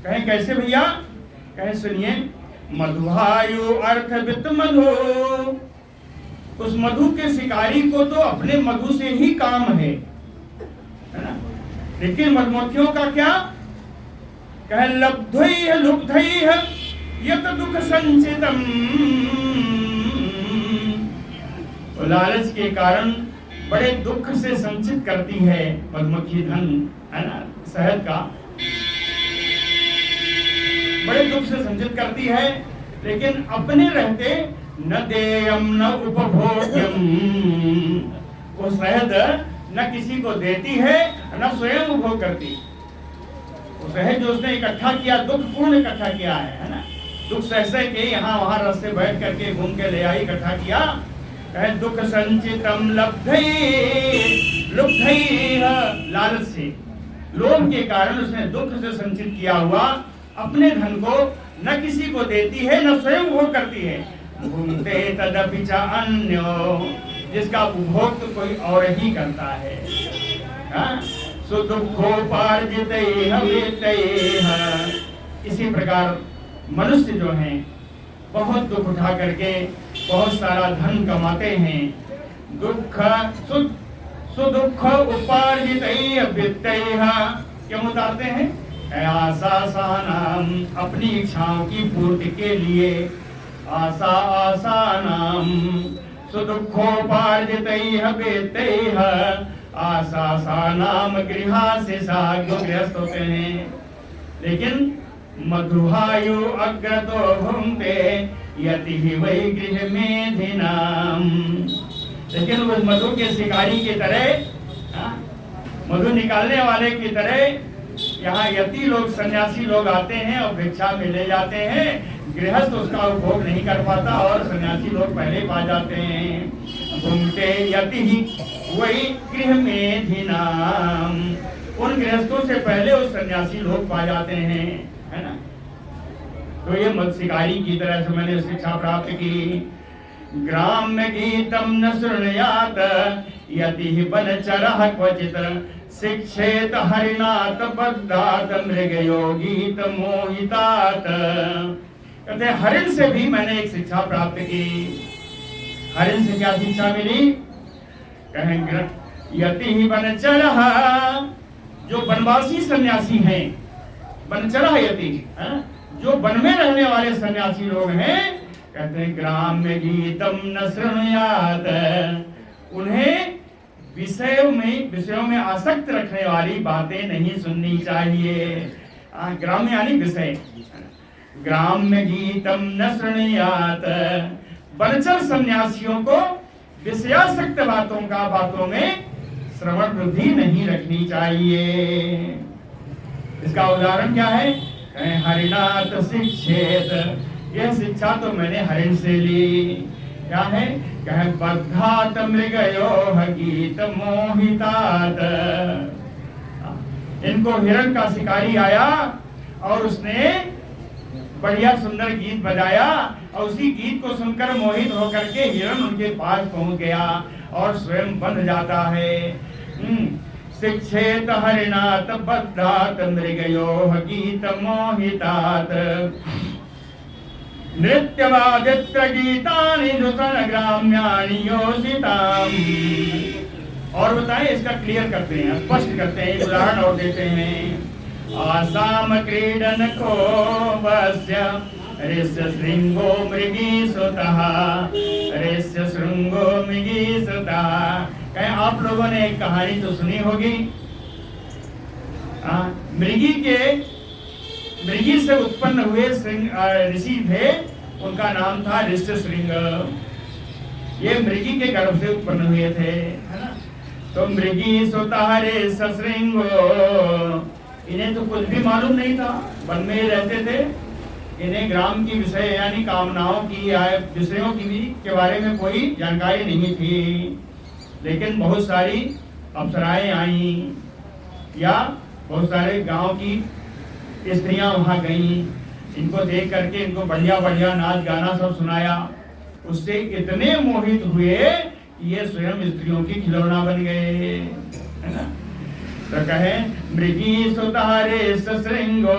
कहें कैसे भैया? कहें सुनिए, मधुहायु अर्थवित् मधु, उस मधु के शिकारी को तो अपने मधु से ही काम है ना। लेकिन मधुमक्खियों का क्या? कहे लब्धैः लुब्धैः यत् दुःख संचितम्, लालच के कारण बड़े दुख से संचित करती है मधुमक्खी धन, है ना, शहद का बड़े दुख से संचित करती है। लेकिन अपने रहते न देयम न उपभोग्यम, वो शहद न किसी को देती है न स्वयं उपभोग करती। वो शहद जो उसने इकट्ठा किया, दुख पूर्ण इकट्ठा किया है ना, दुख सह के यहाँ वहां रस से बैठ करके घूम के ले आई, इकट्ठा किया। दुख संचितम लब्धैः लुब्धैः, लालच से, लोभ के कारण उसने दुख से संचित किया हुआ अपने धन को न किसी को देती है न स्वयं उपभोग करती है। भुंक्ते तदपि च अन्यो, जिसका उपभोग तो कोई और ही करता है। सुदुःखोपार्जितैः वित्तैः, इसी प्रकार मनुष्य जो हैं बहुत दुख उठा करके बहुत सारा धन कमाते हैं। दुख सुदुःख उपार्जितैः वित्तैः, क्यों उतारते हैं? आसासानाम, अपनी इच्छाओं की पूर्ति के लिए। आसासानाम सुदुःखोपार्जितैः वित्तैः आसासानाम गृहासिसा, जो गृहस्थ होते हैं। लेकिन मधुहायु अग्रतो भुंक्ते यति ही वै गृह मेधिनाम, लेकिन उस मधु के शिकारी की तरह, मधु निकालने वाले की तरह यहाँ यति लोग, सन्यासी लोग आते हैं और भिक्षा में ले जाते हैं। गृहस्थ उसका उपभोग नहीं कर पाता और सन्यासी लोग पहले पा जाते हैं। भुंक्ते यति ही वै गृह मेधिनाम, उन गृहस्थों से पहले उस सन्यासी लोग पा जाते हैं, है ना। तो ये मत शिकारी की तरह से मैंने शिक्षा प्राप्त की। ग्राम्य गीतम न शृणुयात यति बनचरः क्वचित् शिक्षेत हरिणात बद्धात मृगयोगीत मोहितात। कहते हरिण से भी मैंने एक शिक्षा प्राप्त की। हरिण से क्या शिक्षा मिली? कहेंगे यति बनचरः, जो वनवासी सन्यासी हैं, बनचरः यति, जो वन में रहने वाले सन्यासी लोग हैं, कहते हैं ग्राम्य गीतम न शृणुयात, उन्हें विषयों में आसक्त रखने वाली बातें नहीं सुननी चाहिए। ग्राम्य यानी विषय। ग्राम्य गीतम न शृणुयात, वनचर सन्यासियों को विषयासक्त बातों में श्रवण वृद्धि नहीं रखनी चाहिए। इसका उदाहरण क्या है? हरिणात शिक्षेत, यह शिक्षा तो मैंने हरिण से ली। क्या है? कहे बद्धात मृगयोः गीत मोहितात। इनको हिरण का शिकारी आया और उसने बढ़िया सुंदर गीत बजाया और उसी गीत को सुनकर मोहित होकर के हिरण उनके पास पहुंच गया और स्वयं बंध जाता है। शिक्षेत हरिणात बद्धात मृगयोः गीत मोहितात। नृत्यवादित्र गीतानि नूतन ग्राम्यानि योषिताम्। और बताएं, इसका क्लियर करते हैं, स्पष्ट करते हैं, उदाहरण और देते हैं। आसाम क्रीडन को वस्य ऋष्य श्रृंगो मृगी सुतः, ऋष्य श्रृंगो मृगी सुतः। कहें आप लोगों ने एक कहानी तो सुनी होगी। मृगी से उत्पन्न हुए ऋषि थे, उनका नाम था ऋष्य श्रृंग। ये मृगी के गर्भ से उत्पन्न हुए थे, है ना। तो मृगी सुतः ऋष्य श्रृंगो, इन्हें तो कुछ भी मालूम नहीं था, वन में ही रहते थे। इन्हें ग्राम की विषय यानी कामनाओं की या विषयों की भी के बारे में कोई जानकारी नहीं थी। लेकिन बहुत सारी अप्सराएं आई या बहुत सारे गांव की स्त्रियां वहां गईं। इनको देख करके इनको बढ़िया बढ़िया नाच गाना सब सुनाया। उससे इतने मोहित हुए कि ये स्वयं स्त्रियों की खिलौना बन गए, है ना। तो कहे मृगी सुतः ऋष्य श्रृंगो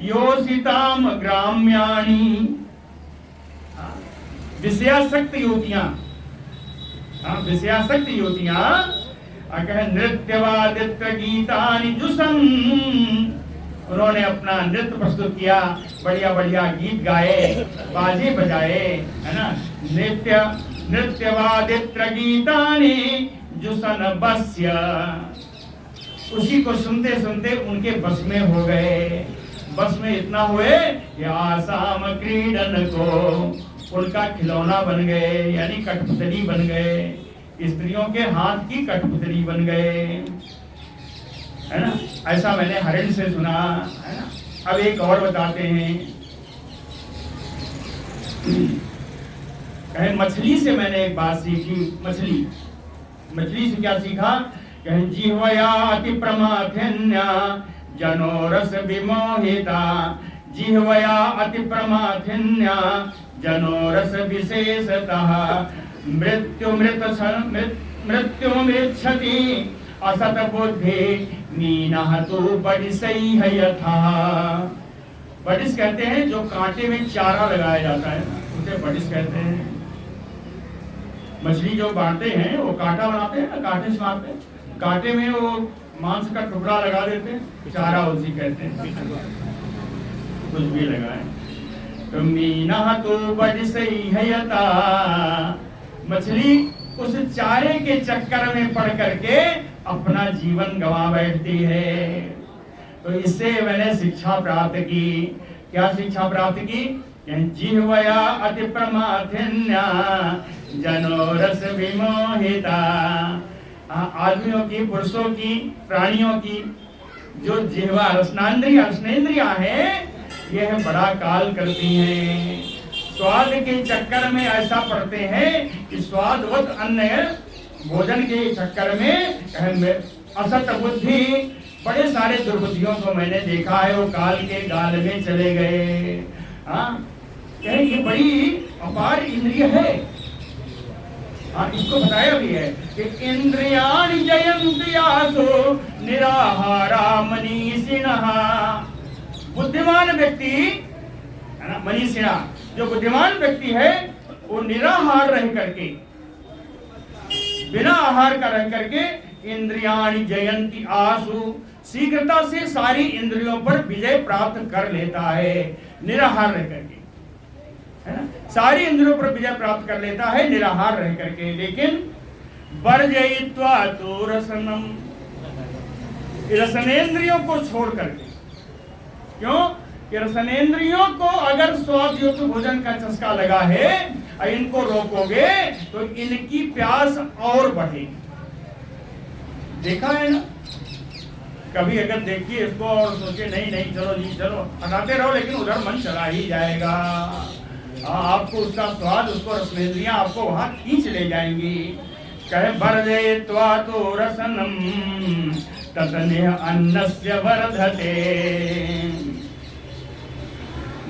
योषिताम ग्राम्याणी। विषयासक्त युवतियां, विषयासक्त युवतियां कहे नृत्यवादित्र गीतानि जुसन। उन्होंने अपना नृत्य प्रस्तुत किया, बढ़िया बढ़िया गीत गाए, बाजे बजाए, है ना। नृत्यवादित्र गीतानि जुसन बस्य। उसी को सुनते सुनते उनके बस में हो गए। बस में इतना हुए कि आसाम क्रीडन को उनका खिलौना बन गए, यानी कठपुतली बन गए, स्त्रियों के हाथ की कठपुतली बन गए, है ना। ऐसा मैंने हरिण से सुना, है ना। अब एक और बताते हैं। कहे मछली से मैंने एक बात सीखी। मछली से क्या सीखा? कहे जिह्वया अति प्रमाथिन्या जनो रस विमोहिता। जिह्वया अति प्रमाथिन्या जनो रस विशेषतः। मृत्यु मृच्छति असत बुद्धि मीनः तु बडिसैः यथा। बडिस कहते हैं जो कांटे में चारा लगाया जाता है, उसे बडिस कहते हैं। मछली जो बांधते हैं वो कांटा बनाते हैं ना, कांटे से मारते हैं, कांटे में वो मांस का टुकड़ा लगा देते हैं, चारा उसी कहते हैं। कुछ भी लगाए तो मीनः तु बडिसैः यथा। मछली उस चारे के चक्कर में पड़ करके अपना जीवन गंवा बैठती है। तो इससे मैंने शिक्षा प्राप्त की। क्या शिक्षा प्राप्त की? जिह्वया अति प्रमाथिन्या जनो रस विमोहिता। आदमियों की, पुरुषों की, प्राणियों की जो जिह्वा रसनेंद्रियां हैं, यह बड़ा काल करती हैं। स्वाद के चक्कर में ऐसा पड़ते हैं कि स्वादवत अन्य भोजन के चक्कर में असत बुद्धि, बड़े सारे दुर्बुद्धियों को मैंने देखा है, वो काल के गाल में चले गए। हाँ, ये बड़ी अपार इंद्रिय है। हाँ, इसको बताया भी है कि इंद्रियाणि जयन्ति आसो निराहारा मनीषिणः। बुद्धिमान व्यक्ति है ना, मनीषिणा, जो बुद्धिमान व्यक्ति है वो निराहार रह करके, बिना आहार का रह करके, इंद्रियाणि जयन्ति आसु, शीघ्रता से सारी इंद्रियों पर विजय प्राप्त कर लेता है, निराहार रह करके, है ना, सारी इंद्रियों पर विजय प्राप्त कर लेता है निराहार रह करके। लेकिन वर्जयित्वा तो रसनम, रसनेन्द्रियों को छोड़ करके, क्यों कि रसनेन्द्रियों को अगर स्वादयुक्त भोजन का चस्का लगा है और इनको रोकोगे तो इनकी प्यास और बढ़ेगी। देखा है ना, कभी अगर देखिए इसको और सोचे नहीं नहीं चलो जी चलो, हटाते रहो, लेकिन उधर मन चला ही जाएगा। आपको उसका स्वाद, उसको रसनेन्द्रियां आपको वहां खींच ले जाएंगी। कहे वर्जयित्वा तो रसनम ततनेह अन्नस्य वर्धते,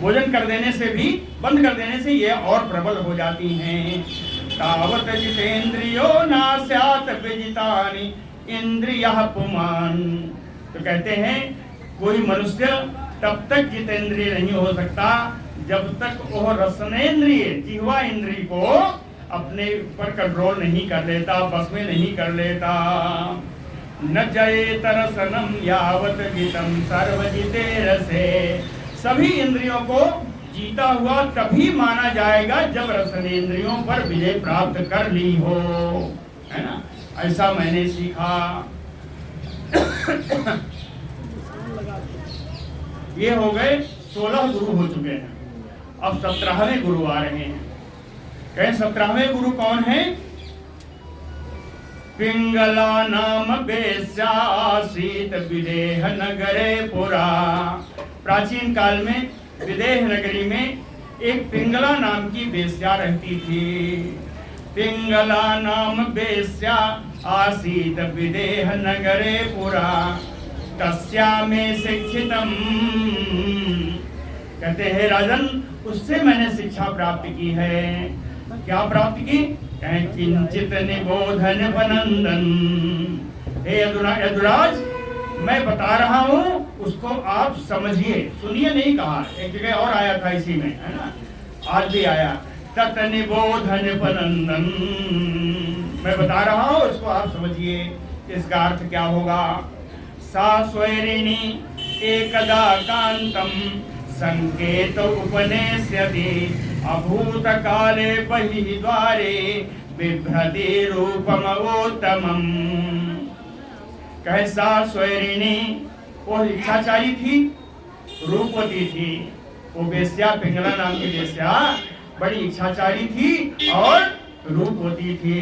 भोजन कर देने से भी, बंद कर देने से ये और प्रबल हो जाती हैं। तावत जितेन्द्रियो नास्यात् विजितानि इंद्रियः पुमान्। तो कहते हैं कोई मनुष्य तब तक जितेंद्रिय नहीं हो सकता जब तक वह रसनेन्द्रिय, जिह्वा इंद्रिय को अपने पर कंट्रोल नहीं कर लेता, बस में नहीं कर लेता। न जयेत रसनम यावत जितम सर्वजिते रसे, सभी इंद्रियों को जीता हुआ तभी माना जाएगा जब रसनेन्द्रियों पर विजय प्राप्त कर ली हो, है ना, ऐसा मैंने सीखा। ये हो गए 16 गुरु हो चुके हैं, अब 17वें गुरु आ रहे हैं। कहें 17वें गुरु कौन है? पिंगला नाम वेश्यासीत विदेह नगरे पुरा। प्राचीन काल में विदेह नगरी में एक पिंगला नाम की वेश्या रहती थी। पिंगला नाम वेश्या आसीत विदेह नगरे पुरा तस्या में शिक्षितम। कहते हैं राजन, उससे मैंने शिक्षा प्राप्त की है। क्या प्राप्त की? किंचित निबोधन वनंदन। हे यदुराज, मैं बता रहा हूँ, उसको आप समझिए, सुनिए नहीं कहा, एक जगह और आया था इसी में, है ना, आज भी आया। तत निबोधन वनंदन, मैं बता रहा हूँ, उसको आप समझिए, इसका अर्थ क्या होगा। सा स्वैरिणी एकदा कांतम संकेत उपनेस्यति अभूत काले बहिः द्वारे बिभ्रति रूपमवोत्तमम्। कहे सा स्वैरिणी, वो इच्छाचारी थी, रूपवती थी, वो वेश्या, पिंगला नाम की वेश्या बड़ी इच्छाचारी थी और रूपवती थी।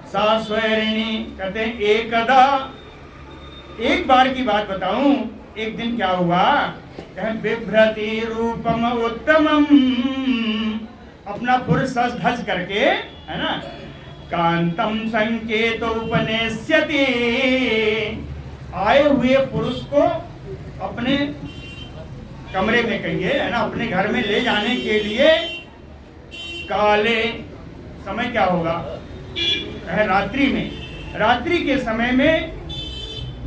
सा स्वैरिणी, कहते हैं एकदा, एक बार की बात बताऊं, एक दिन क्या हुआ, बिभ्रति रूपम उत्तमम, अपना पुरुष सज धज करके, है ना, कांतम संकेत उपनेस्यति, आए हुए पुरुष को अपने कमरे में, कहिए, है ना, अपने घर में ले जाने के लिए, काले समय क्या होगा, रात्रि में, रात्रि के समय में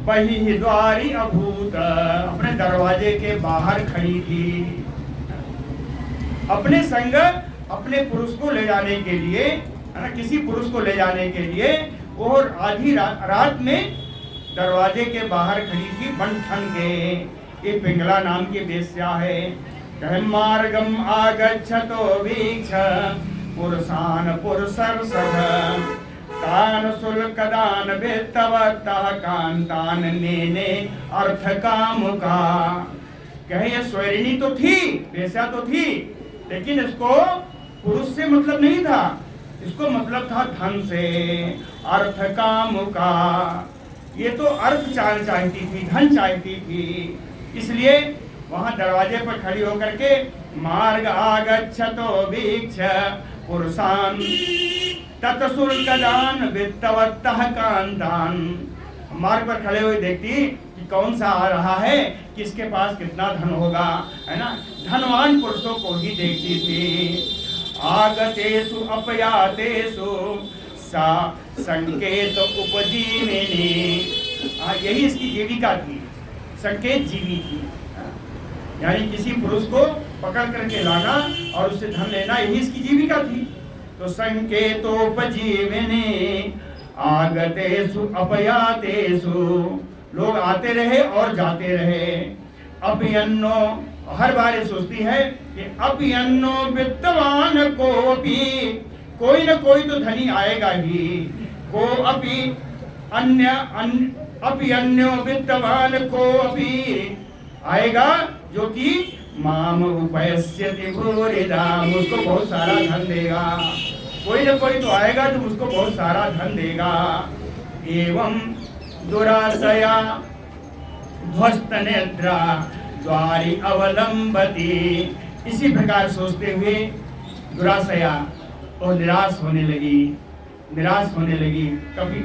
बहिः द्वारि अभूत, अपने दरवाजे के बाहर खड़ी थी। अपने संग अपने पुरुष को ले जाने के लिए, है ना, किसी पुरुष को ले जाने के लिए वो आधी रात में दरवाजे के बाहर खड़ी थी, बन ठन के। ये पिंगला नाम की वेश्या है। कहे मार्गम आगच्छतो वीक्ष पुरुषान पुरुषर्षभ तान शुल्कदान वेत्तवत्तः कांतान नेने अर्थ कामुका। कहे ये स्वैरिणी तो थी, वेश्या तो थी, लेकिन इसको पुरुष से मतलब नहीं था, इसको मतलब था धन से, अर्थ कामुका। ये तो अर्थ चाहती थी, धन चाहती थी, इसलिए वहां दरवाजे पर खड़ी होकर के मार्ग आगच्छतो वीक्ष पुरुषान तत्शुल्कदान वित्तवत्तः कांतान, मार्ग पर खड़े हुए देखती कि कौन सा आ रहा है, किसके पास कितना धन होगा, है ना, धनवान पुरुषों को ही देखती थी। आगतेषु अपयातेषु सा संकेत उपजीविनी। यही इसकी जीविका थी, संकेत जीवी थी, यानी किसी पुरुष को पकड़ करके लाना और उससे धन लेना, यही इसकी जीविका थी। तो संकेतोपजीविनी आगतेषु अपयातेषु, लोग आते रहे और जाते रहे। अपयन्नो, हर बार ये सोचती है कि अपयन्नो वित्तवान कोपि, कोई न कोई तो धनी आएगा ही। को अपि अन्य अपयन्यो वित्तवान को अपि, आएगा जो कि माम उपयस्यति भूरिदा, मुझको बहुत सारा धन देगा। कोई न कोई तो आएगा जो मुझको बहुत सारा धन देगा। एवं दुराशया ध्वस्त निद्रा द्वारि अवलंबती, इसी प्रकार सोचते हुए दुराशया और निराश होने लगी।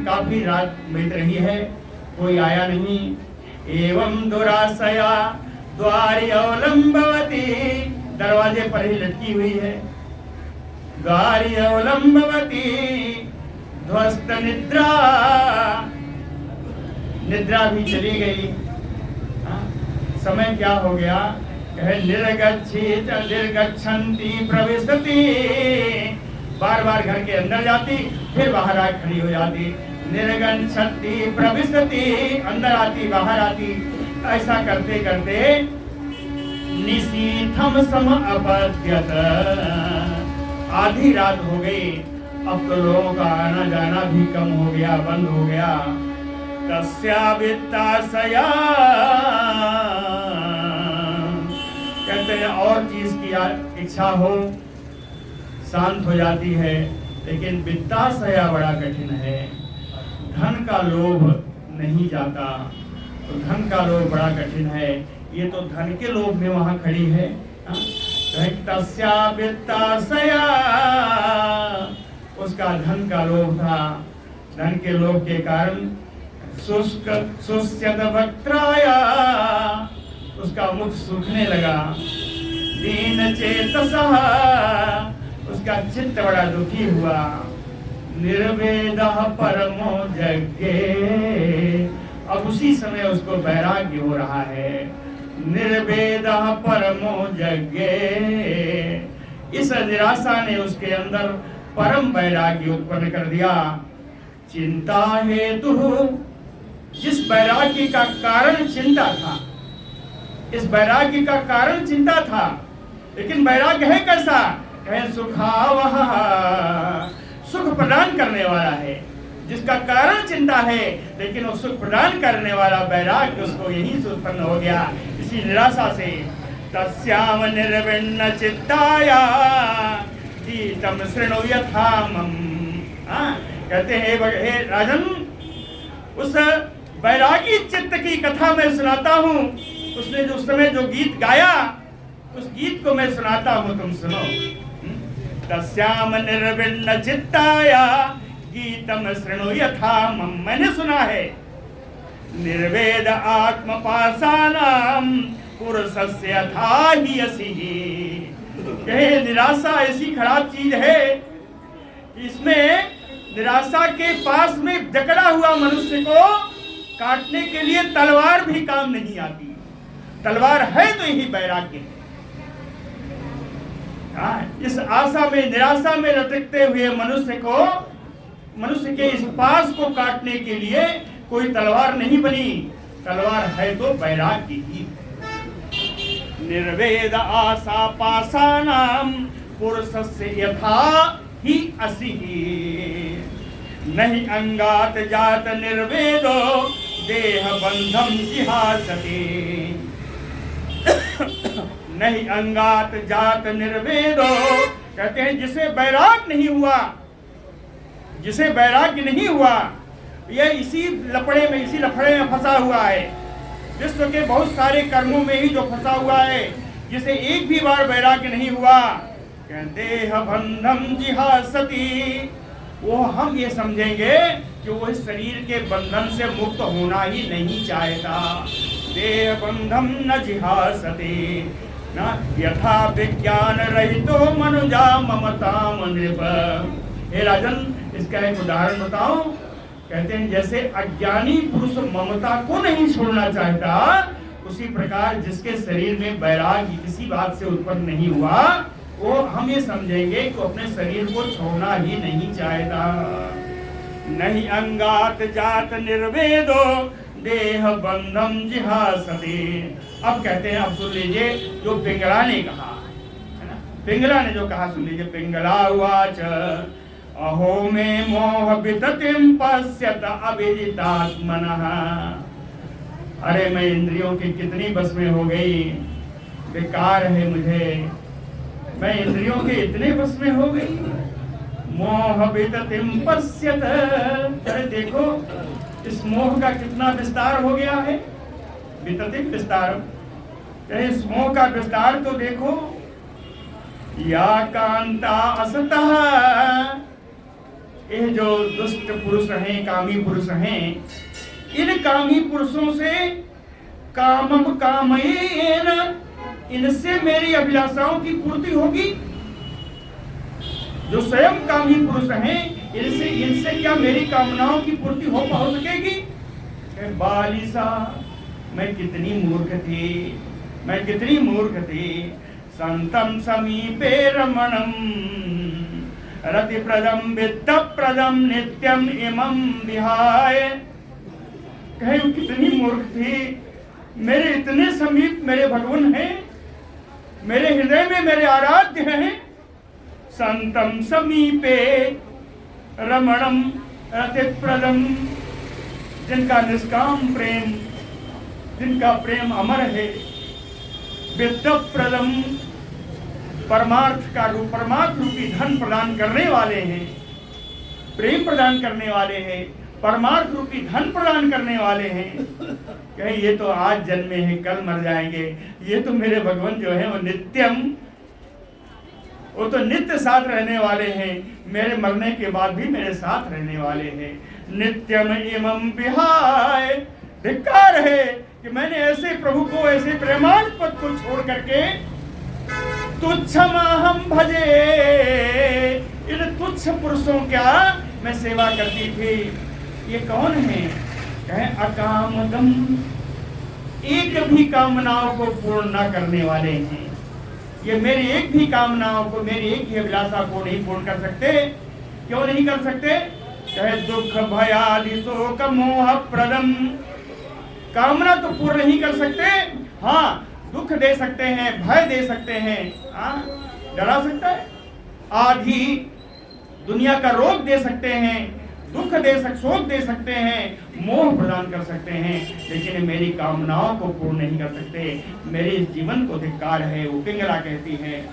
काफी रात बीत रही है, कोई आया नहीं। एवं दुराशया द्वारि अवलंबवती, दरवाजे पर ही लटकी हुई है। द्वारि अवलंबवती ध्वस्त निद्रा, निद्रा भी चली गई। समय क्या हो गया? निर्गच्छेत निर्गच्छन्ति प्रविशति, बार बार घर के अंदर जाती, फिर बाहर आ खड़ी हो जाती। निर्गच्छन्ति प्रविशति, अंदर आती बाहर आती। ऐसा करते करते निशीथम सम अपद्यत, आधी रात हो गई। अब तो लोगों का आना जाना भी कम हो गया, बंद हो गया। तस्या वित्ताशया, कहते हैं और चीज की इच्छा हो शांत हो जाती है, लेकिन वित्ताशया बड़ा कठिन है। धन का लोभ नहीं जाता, तो धन का लोभ बड़ा कठिन है। ये तो धन के लोभ में वहां खड़ी है। तस्या वित्ताशया, उसका धन का लोभ था। धन के लोभ के कारण शुष्क शुष्यत वक्त्राया, उसका मुख सूखने लगा। दीन चेतसः, उसका चित्त बड़ा दुखी हुआ। निर्वेदः परमो जज्ञे, अब उसी समय उसको वैराग्य हो रहा है। निर्वेदः परमो जज्ञे, इस निराशा ने उसके अंदर परम वैराग्य उत्पन्न कर दिया। चिंता हेतु, जिस वैराग्य का कारण चिंता था, इस वैराग्य का कारण चिंता था, लेकिन वैराग्य है कैसा? कहे सुखावह, सुख प्रदान करने वाला है। जिसका कारण चिंता है, लेकिन वो सुख प्रदान करने वाला वैराग्य उसको यहीं से उत्पन्न हो गया, इसी निराशा से। तस्याम निर्विण्ण चित्ताया गीतम शृणु यथा मम, कहते हैं हे राजन, उस वैरागी चित्त की कथा मैं सुनाता हूँ। उसने जो उस समय जो गीत गाया, उस गीत को मैं सुनाता हूँ, तुम सुनो। तस्याम निर्विण्ण चित्ताया गीतम शृणु यथा मम, मैंने सुना है। निर्वेद आत्म पासानाम पुरुषस्य यथा ही असि, कहे निराशा ऐसी खराब चीज है कि इसमें निराशा के पास में जकड़ा हुआ मनुष्य को काटने के लिए तलवार भी काम नहीं आती। तलवार है तो यही वैराग्य है। इस आशा में निराशा में लटकते हुए मनुष्य के इस पास को काटने के लिए कोई तलवार नहीं बनी। तलवार है तो वैराग्य ही। निर्वेद आशा पासानाम पुरुषस्य यथा ही असि, नहीं अंगात जात निर्वेदो देह बंधम जिहासते, नहीं अंगात जात निर्वेदो, कहते हैं जिसे वैराग्य नहीं हुआ, जिसे वैराग्य नहीं हुआ, यह इसी लफड़े में फंसा हुआ है। विश्व के बहुत सारे कर्मों में ही जो फंसा हुआ है, जिसे एक भी बार वैराग्य नहीं हुआ, देह बंधम जिहासति, वो हम ये समझेंगे कि वो इस शरीर के बंधन से मुक्त होना ही नहीं चाहता। देह बंधम न जिहासति न यथा विज्ञान रहितो मनुजा ममता नृप। हे राजन, इसका एक उदाहरण बताओ। कहते हैं जैसे अज्ञानी पुरुष ममता को नहीं छोड़ना चाहता, उसी प्रकार जिसके शरीर में वैराग्य किसी बात से उत्पन्न नहीं हुआ, वो हम ये समझेंगे कि अपने शरीर को छोड़ना ही नहीं चाहता। नहीं अंगात जात निर्वेदो देह बंधम जिहासते। अब कहते हैं, अब सुन लीजिए जो पिंगला ने कहा है ना, पिंगला ने जो कहा सुन लीजिए। पिंगला उवाच अहो में मोह विततिम पश्यत अभिजितात्मनः। अरे मैं इंद्रियों की कितनी बस में हो गई, बेकार है मुझे, मैं इंद्रियों के इतने बस में हो गई। मोह विततिम पश्यत, अरे देखो इस मोह का कितना विस्तार हो गया है। विततिम विस्तार, इस मोह का विस्तार तो देखो। या कांता असतः, ये जो दुष्ट पुरुष हैं, कामी पुरुष हैं, इन कामी पुरुषों से कामम कामयेन, इनसे मेरी अभिलाषाओं की पूर्ति होगी। जो स्वयं कामी पुरुष हैं, इनसे क्या मेरी कामनाओं की पूर्ति हो सकेगी? बालिसा, मैं कितनी मूर्ख थी, मैं कितनी मूर्ख थी। संतम समीपे रमणम रति प्रदम वित्त प्रदम नित्यम इमं विहाय। कहे कितनी मूर्ख थी, मेरे इतने समीप मेरे भगवान हैं, मेरे हृदय में मेरे आराध्य हैं। संतम समीपे रमणम रति प्रदम, जिनका निष्काम प्रेम, जिनका प्रेम अमर है। वित्त प्रदम, परमार्थ का रूप, परमार्थ रूपी धन प्रदान करने वाले हैं, प्रेम प्रदान करने वाले हैं, परमार्थ रूपी धन प्रदान करने वाले हैं। कहे ये तो आज जन्मे हैं, कल मर जाएंगे। ये तो मेरे भगवान जो है वो नित्यम, वो तो नित्य साथ रहने वाले हैं, मेरे मरने के बाद भी मेरे साथ रहने वाले हैं। नित्यम इमं विहाय। धिक्कार है कि मैंने ऐसे प्रभु को, ऐसे प्रेमास्पद को छोड़ करके तुच्छमहं भजे, इन तुच्छ पुरुषों क्या मैं सेवा करती थी। ये कौन है? कहे अकामदम, एक भी कामनाओं को पूर्ण न करने वाले हैं। ये मेरी एक भी कामनाओं को, मेरी एक ही अभिलाषा को नहीं पूर्ण कर सकते। क्यों नहीं कर सकते? कहे दुख भयादि शोक मोह प्रदम, कामना तो पूर्ण नहीं कर सकते, हाँ दुख दे सकते हैं, भय दे सकते हैं, डरा सकता है। आदि दुनिया का रोग दे सकते हैं, दुख शोक दे सकते हैं, मोह प्रदान कर सकते हैं, लेकिन मेरी कामनाओं को पूर्ण नहीं कर सकते। मेरे इस जीवन को धिक्कार है। वो पिंगला कहती है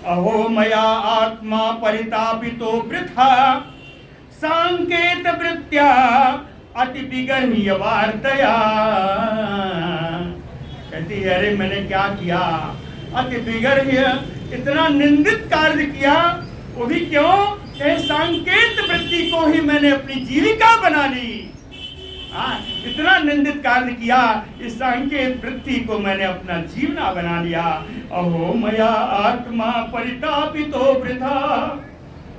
अहो मया आत्मा परितापितो वृथा सांकेत वृत्त्या अति विगर्ह्य वार्तया। कहती है अरे मैंने क्या किया, अति विगर्ह्य, इतना निंदित कार्य किया। वो भी क्यों? सांकेत वृत्ति को ही मैंने अपनी जीविका बना ली। इतना निंदित कार्य किया, इस सांकेत वृत्ति को मैंने अपना जीवना बना लिया। अहो मया आत्मा परितापितो वृथा,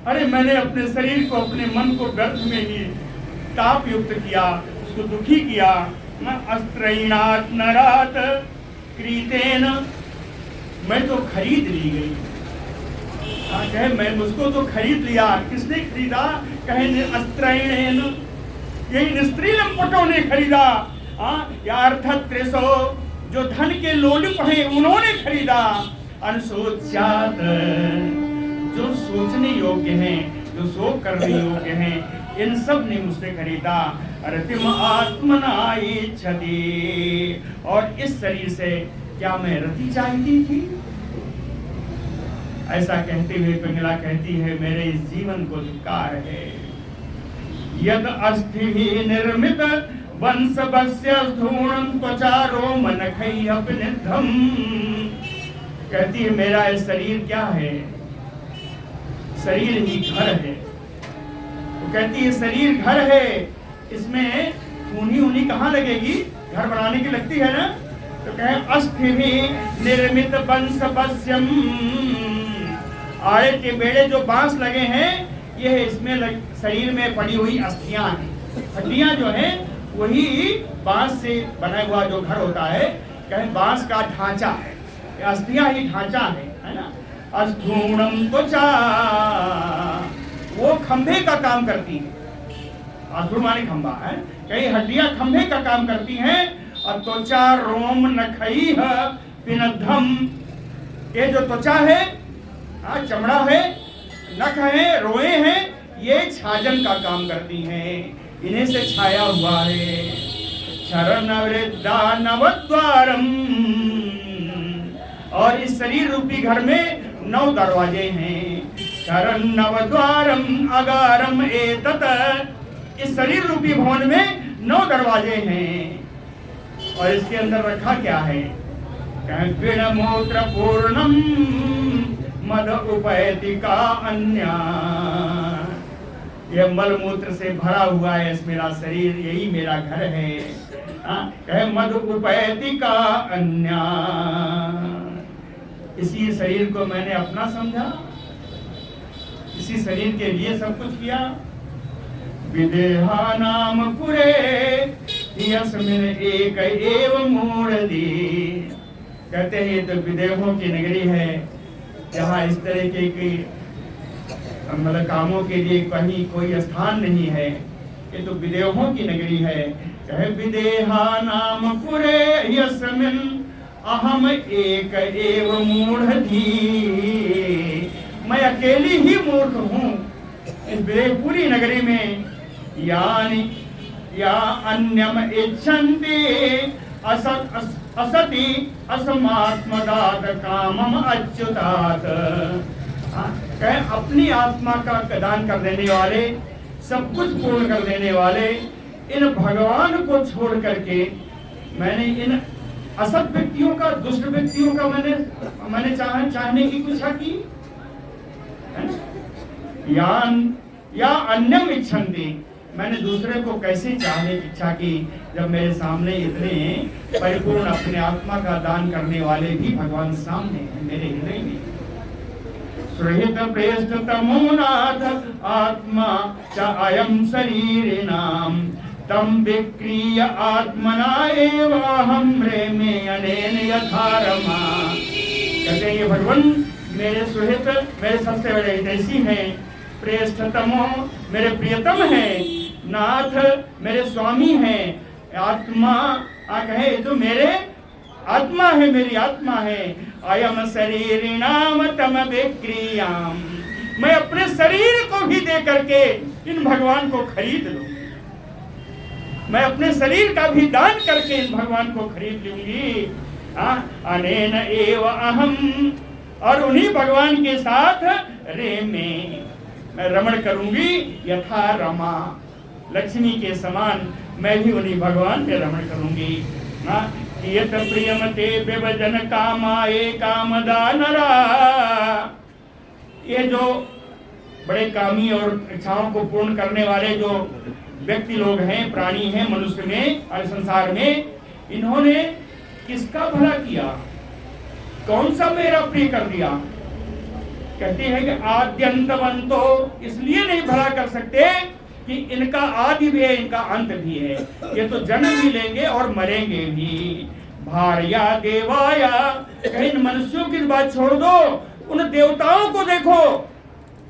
अरे मैंने अपने शरीर को, अपने मन को व्यर्थ में ही ताप युक्त किया, उसको दुखी किया। अस्त्रैणात् नरात् क्रीतेन, मैं तो खरीद ली गई। कहे मैं मुझको तो खरीद लिया। किसने खरीदा? कहे अस्त्रैणेन, यही स्त्री लंपटों ने खरीदा। या अर्थत्रिशो, जो धन के लोलुप हैं उन्होंने खरीदा। अनुशोच्यात, जो सोचने योग्य हैं, जो शोक करने योग्य हैं, इन सब ने मुझसे खरीदा। रतिम आत्मना इच्छति, और इस शरीर से क्या मैं रति चाहती थी? ऐसा कहते हुए पिंगला कहती है मेरे इस जीवन को धिक्कार है। यद अस्थिभिः निर्मित वंशवस्य स्थूणं त्वचारो मनखैः कहती है मेरा ये शरीर क्या है? शरीर ही घर है। वो कहती है शरीर घर है, इसमें खूनी ऊनी कहाँ लगेगी? घर बनाने की लगती है ना। तो कहे अस्थिभिः निर्मित वंशवस्यम, आड़े के बेड़े जो बांस लगे हैं ये है, इसमें शरीर में पड़ी हुई अस्थियां हैं। हड्डियां जो हैं वही बांस से बना हुआ जो घर होता है, कहें बांस का ढांचा है, अस्थियां ही ढांचा है ना। अस्थूणम त्वचा, वो खंभे का काम करती है। अस्थूण माने खंभा है, कई हड्डियां खंभे का काम करती हैं। और त्वचा रोम नखई पिनद्धम, ये जो त्वचा है, चमड़ा है, नख है, रोए हैं, ये छाजन का काम करती हैं, इन्हीं से छाया हुआ है। शरण वृद्धा नवद्वारम, और इस शरीर रूपी घर में 9 दरवाजे हैं। शरण नवद्वारम अगारम एतत, इस शरीर रूपी भवन में 9 दरवाजे हैं। और इसके अंदर रखा क्या है? पिण मूत्र पूर्णम मद उपैति का अन्या, यह मल मूत्र से भरा हुआ है इस मेरा शरीर, यही मेरा घर है। कहे मद उपैति का अन्या, इसी शरीर को मैंने अपना समझा, इसी शरीर के लिए सब कुछ किया। विदेहा नाम पुरे यस्मिन एक एव मूढ़ी, कहते हैं ये तो विदेहों की नगरी है, जहाँ इस तरह के मतलब कामों के लिए कहीं कोई स्थान नहीं है, ये तो विदेहों की नगरी है। कहे विदेहा नाम पुरे यस्मिन अहम एक एव मूढ़ी, मैं अकेली ही मूर्ख हूँ इस विदेहपुरी नगरी में। यानी या अन्यम इच्छन्ति असति असमात्मदात कामम अच्युतात्, कहे अपनी आत्मा का दान कर देने वाले, सब कुछ पूर्ण कर देने वाले इन भगवान को छोड़ करके मैंने इन असत व्यक्तियों का, दुष्ट व्यक्तियों का मैंने चाहने की इच्छा की। या अन्यम इच्छन्ति, मैंने दूसरे को कैसे चाहने की इच्छा की, जब मेरे सामने इतने परिपूर्ण अपने आत्मा का दान करने वाले भी भगवान सामने हैं मेरे हृदय में। सुरहित प्रेष्ठ तमोनाथ आत्मा च अयम शरीरिणाम तम विक्रिय आत्मना एव अहम रेमे अनेन यथा रमा, कहते हैं ये भगवान मेरे सुहित, मेरे सबसे बड़े हितैषी हैं। प्रेष्ठतमो, मेरे प्रियतम हैं। नाथ, मेरे स्वामी हैं। आत्मा, कहे तो मेरे आत्मा है, मेरी आत्मा है। अयम शरीरिणाम तम विक्रियाम, मैं अपने शरीर को भी दे करके इन भगवान को खरीद लूं, मैं अपने शरीर का भी दान करके इन भगवान को खरीद लूंगी। अनेन एव अहम, और उन्हीं भगवान के साथ रेमे, मैं रमण करूंगी। यथा रमा, लक्ष्मी के समान मैं भी उन्हीं भगवान पे रमण करूंगी। यत प्रियमते विभजन कामाये कामदा नरा, ये जो बड़े कामी और इच्छाओं को पूर्ण करने वाले जो व्यक्ति लोग हैं, प्राणी हैं मनुष्य में और संसार में, इन्होंने किसका भला किया? कौन सा मेरा प्रिय कर दिया? कहते हैं कि आद्यंतवंतो, इसलिए नहीं भला कर सकते कि इनका आदि भी है, इनका अंत भी है। ये तो जन्म भी लेंगे और मरेंगे भी। भार्या देवाया, कहीं मनुष्यों की बात छोड़ दो, उन देवताओं को देखो।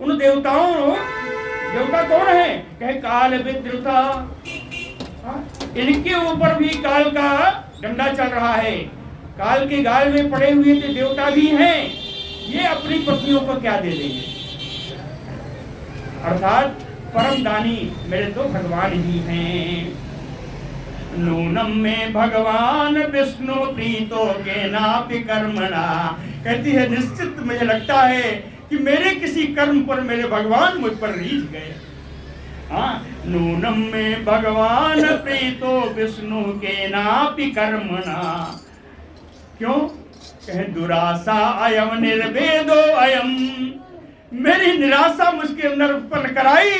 उन देवताओं, देवता कौन है? कहे काल विद्रुता, इनके ऊपर भी काल का डंडा चल रहा है, काल के गाल में पड़े हुए थे देवता भी हैं। ये अपनी पत्नियों को क्या दे देंगे? अर्थात परम दानी मेरे तो भगवान ही हैं। नूनम में भगवान विष्णु प्रीतो के नापि कर्मणा, कहती है निश्चित मुझे लगता है कि मेरे किसी कर्म पर मेरे भगवान मुझ पर रीझ गए। नूनम में भगवान प्रीतो विष्णु के नापि कर्मणा, क्यों? कहे दुराशा अयम निर्वेदो अयम, मेरी निराशा मुझके अंदर उत्पन्न कराई,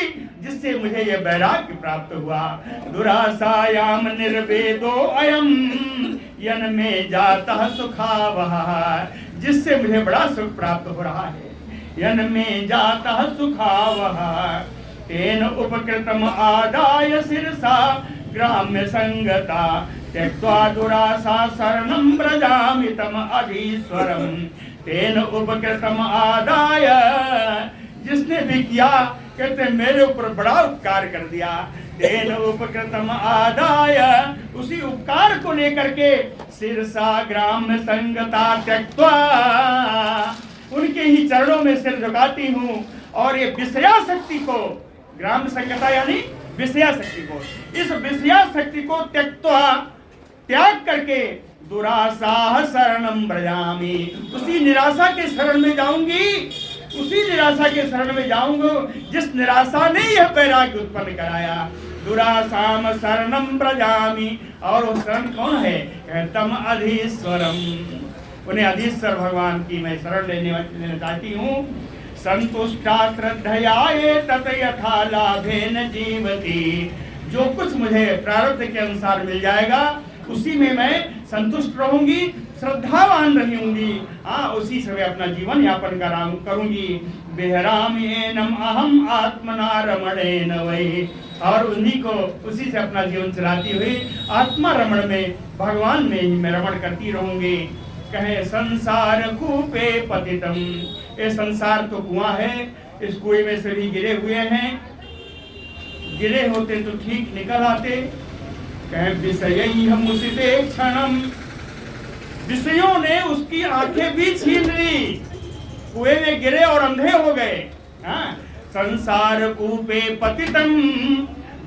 जिससे मुझे यह वैराग्य प्राप्त हुआ। दुराशायाम निर्वेदो अयम यन में जाता सुखावह, जिससे मुझे बड़ा सुख प्राप्त हो रहा है। यन में जाता सुखावह तेन उपकृतम आदाय शिरसा ग्राम्य संगता त्यक्त्वा दुरासा शरणं व्रजामि तम अधीश्वरम तेन उपकृतम आदाय। जिसने भी किया, कहते मेरे ऊपर बड़ा उपकार कर दिया। तेन उपकृतम आदाय, उसी उपकार को लेकर के शिरसा ग्राम्य संगता त्यक्त्वा, उनके ही चरणों में सिर झुकाती हूँ। और ये विषया शक्ति को, ग्राम्य संगता यानी विषया शक्ति को, इस विषया शक्ति को त्यक्त्वा, त्याग करके दुरासा शरणं व्रजामि, उसी निराशा के शरण में जाऊंगी, उसी निराशा के शरण में जाऊंगा जिस निराशा ने यह वैराग्य उत्पन्न कराया। दुरासाम शरणं व्रजामि, और वो शरण कौन है? तम अधीश्वरम, उन्हें अधीश्वर भगवान की मैं शरण लेना चाहती हूँ। संतुष्टा श्रद्धया तत यथा लाभेन जीवति, जो कुछ मुझे प्रारब्ध के अनुसार मिल जाएगा उसी में मैं संतुष्ट रहूंगी, श्रद्धावान रहूंगी, उसी से मैं अपना जीवन यापन करूंगी। बेहरामेनम अहम आत्मना रमणेन वै, और उन्हीं को, उसी से अपना जीवन चलाती हुई आत्मा रमण में, भगवान में ही मैं रमण करती रहूंगी। कहे संसार कूपे पतितम, ये संसार तो कुआं है, इस कुएं में से भी गिरे हुए हैं, गिरे होते तो ठीक निकल आते। कहे विषयैः मुसिते क्षणम, विषयों ने उसकी आंखें भी छीन ली, कुएं में गिरे और अंधे हो गए। संसार कूपे पतितम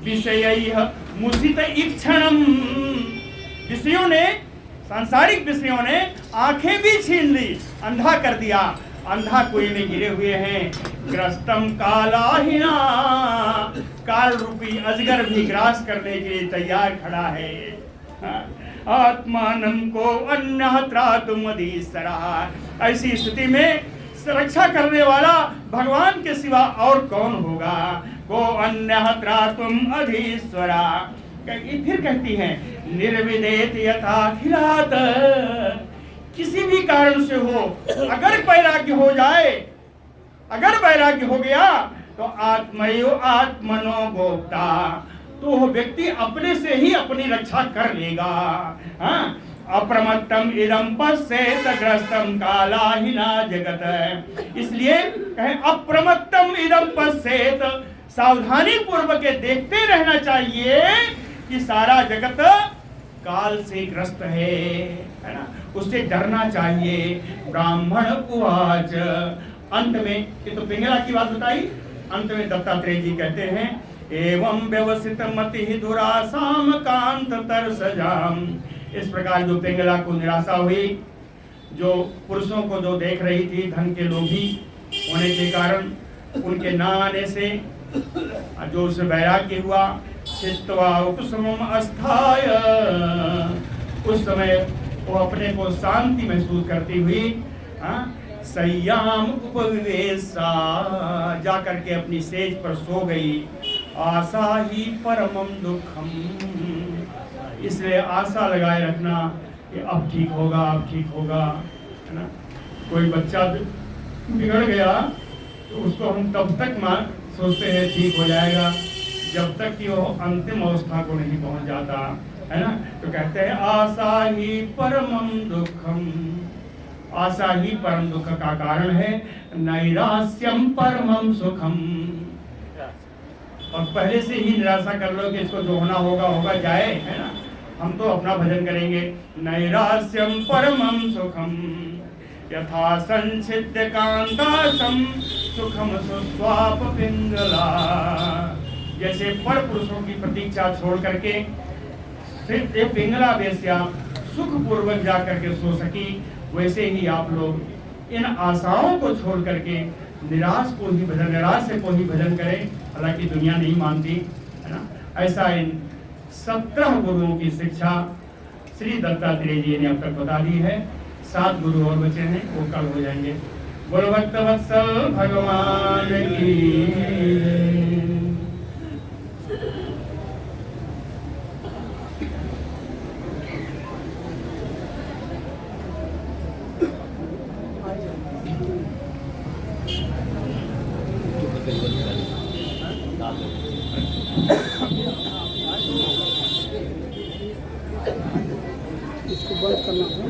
विषयैः मुसित क्षणम, विषयों ने, सांसारिक विषयों ने आंखें भी छीन ली, अंधा कर दिया, अंधा कुएं में गिरे हुए हैं। ग्रस्तम कालाहिना, काल रूपी अजगर भी ग्रास करने के लिए तैयार खड़ा है। आत्मानम को अन्यः त्रातुम अधीश्वरा, ऐसी स्थिति में रक्षा करने वाला भगवान के सिवा और कौन होगा? को अन्यः त्रातुम अधीश्वरा। फिर कहती हैं निर्विदेत यथाखिलात, किसी भी कारण से हो, अगर वैराग्य हो जाए, अगर वैराग्य हो गया तो आत्मयो आत्मनो भोक्ता, तो वो व्यक्ति अपने से ही अपनी रक्षा कर लेगा। अप्रमत्तम इदम पश्येत ग्रस्तम कालाहिना जगत, इसलिए कहे अप्रमत्तम इदम पश्येत, सावधानी पूर्वक देखते रहना चाहिए कि सारा जगत काल से ग्रस्त है ना, उससे डरना चाहिए। ब्राह्मण उवाच, अंत में, ये तो पिंगला की बात बताई, अंत में दत्तात्रेय जी कहते हैं एवं व्यवस्थित मति दुरासाम कांत तरसजाम। इस प्रकार जो पिंगला को निराशा हुई, जो पुरुषों को जो देख रही थी धन के लोभी होने के कारण, उनके ना आने से जो उसे वैराग्य हुआ, चित्वा उपशमम अस्थाय, उस समय वो अपने को शांति महसूस करती हुई संयम उपवेशा, जा करके अपनी सेज पर सो गई। आशा ही परमम दुखम, इसलिए आशा लगाए रखना कि अब ठीक होगा, अब ठीक होगा, है ना। कोई बच्चा बिगड़ गया तो उसको हम तब तक सोचते हैं ठीक हो जाएगा जब तक कि वो अंतिम अवस्था को नहीं पहुंच जाता, है ना। तो कहते हैं आशा ही परमम दुखम, आशा ही परम दुख का कारण है। नैराश्यम परमम सुखम, और पहले से ही निराशा कर लो कि इसको जो होना होगा होगा जाए, है ना, हम तो अपना भजन करेंगे। नैराश्यम परमम सुखम यथा संचित कांतासम सुखम सुस्वाप पिंगला, जैसे पर पुरुषों की प्रतीक्षा छोड़ करके सिर्फ एक पिंगला वेश्या सुख पूर्वक जा करके सो सकी, वैसे ही आप लोग इन आशाओं को छोड़ करके निराश को ही भजन, निराश को ही भजन करें, हालांकि दुनिया नहीं मानती, है ना। ऐसा इन 17 गुरुओं की शिक्षा श्री दत्तात्रेय जी ने अब तक बता दी है। 7 गुरु और बचे हैं, वो कल हो जाएंगे। बोलो भक्त वत्सल भगवान की। इसको बंद करना है।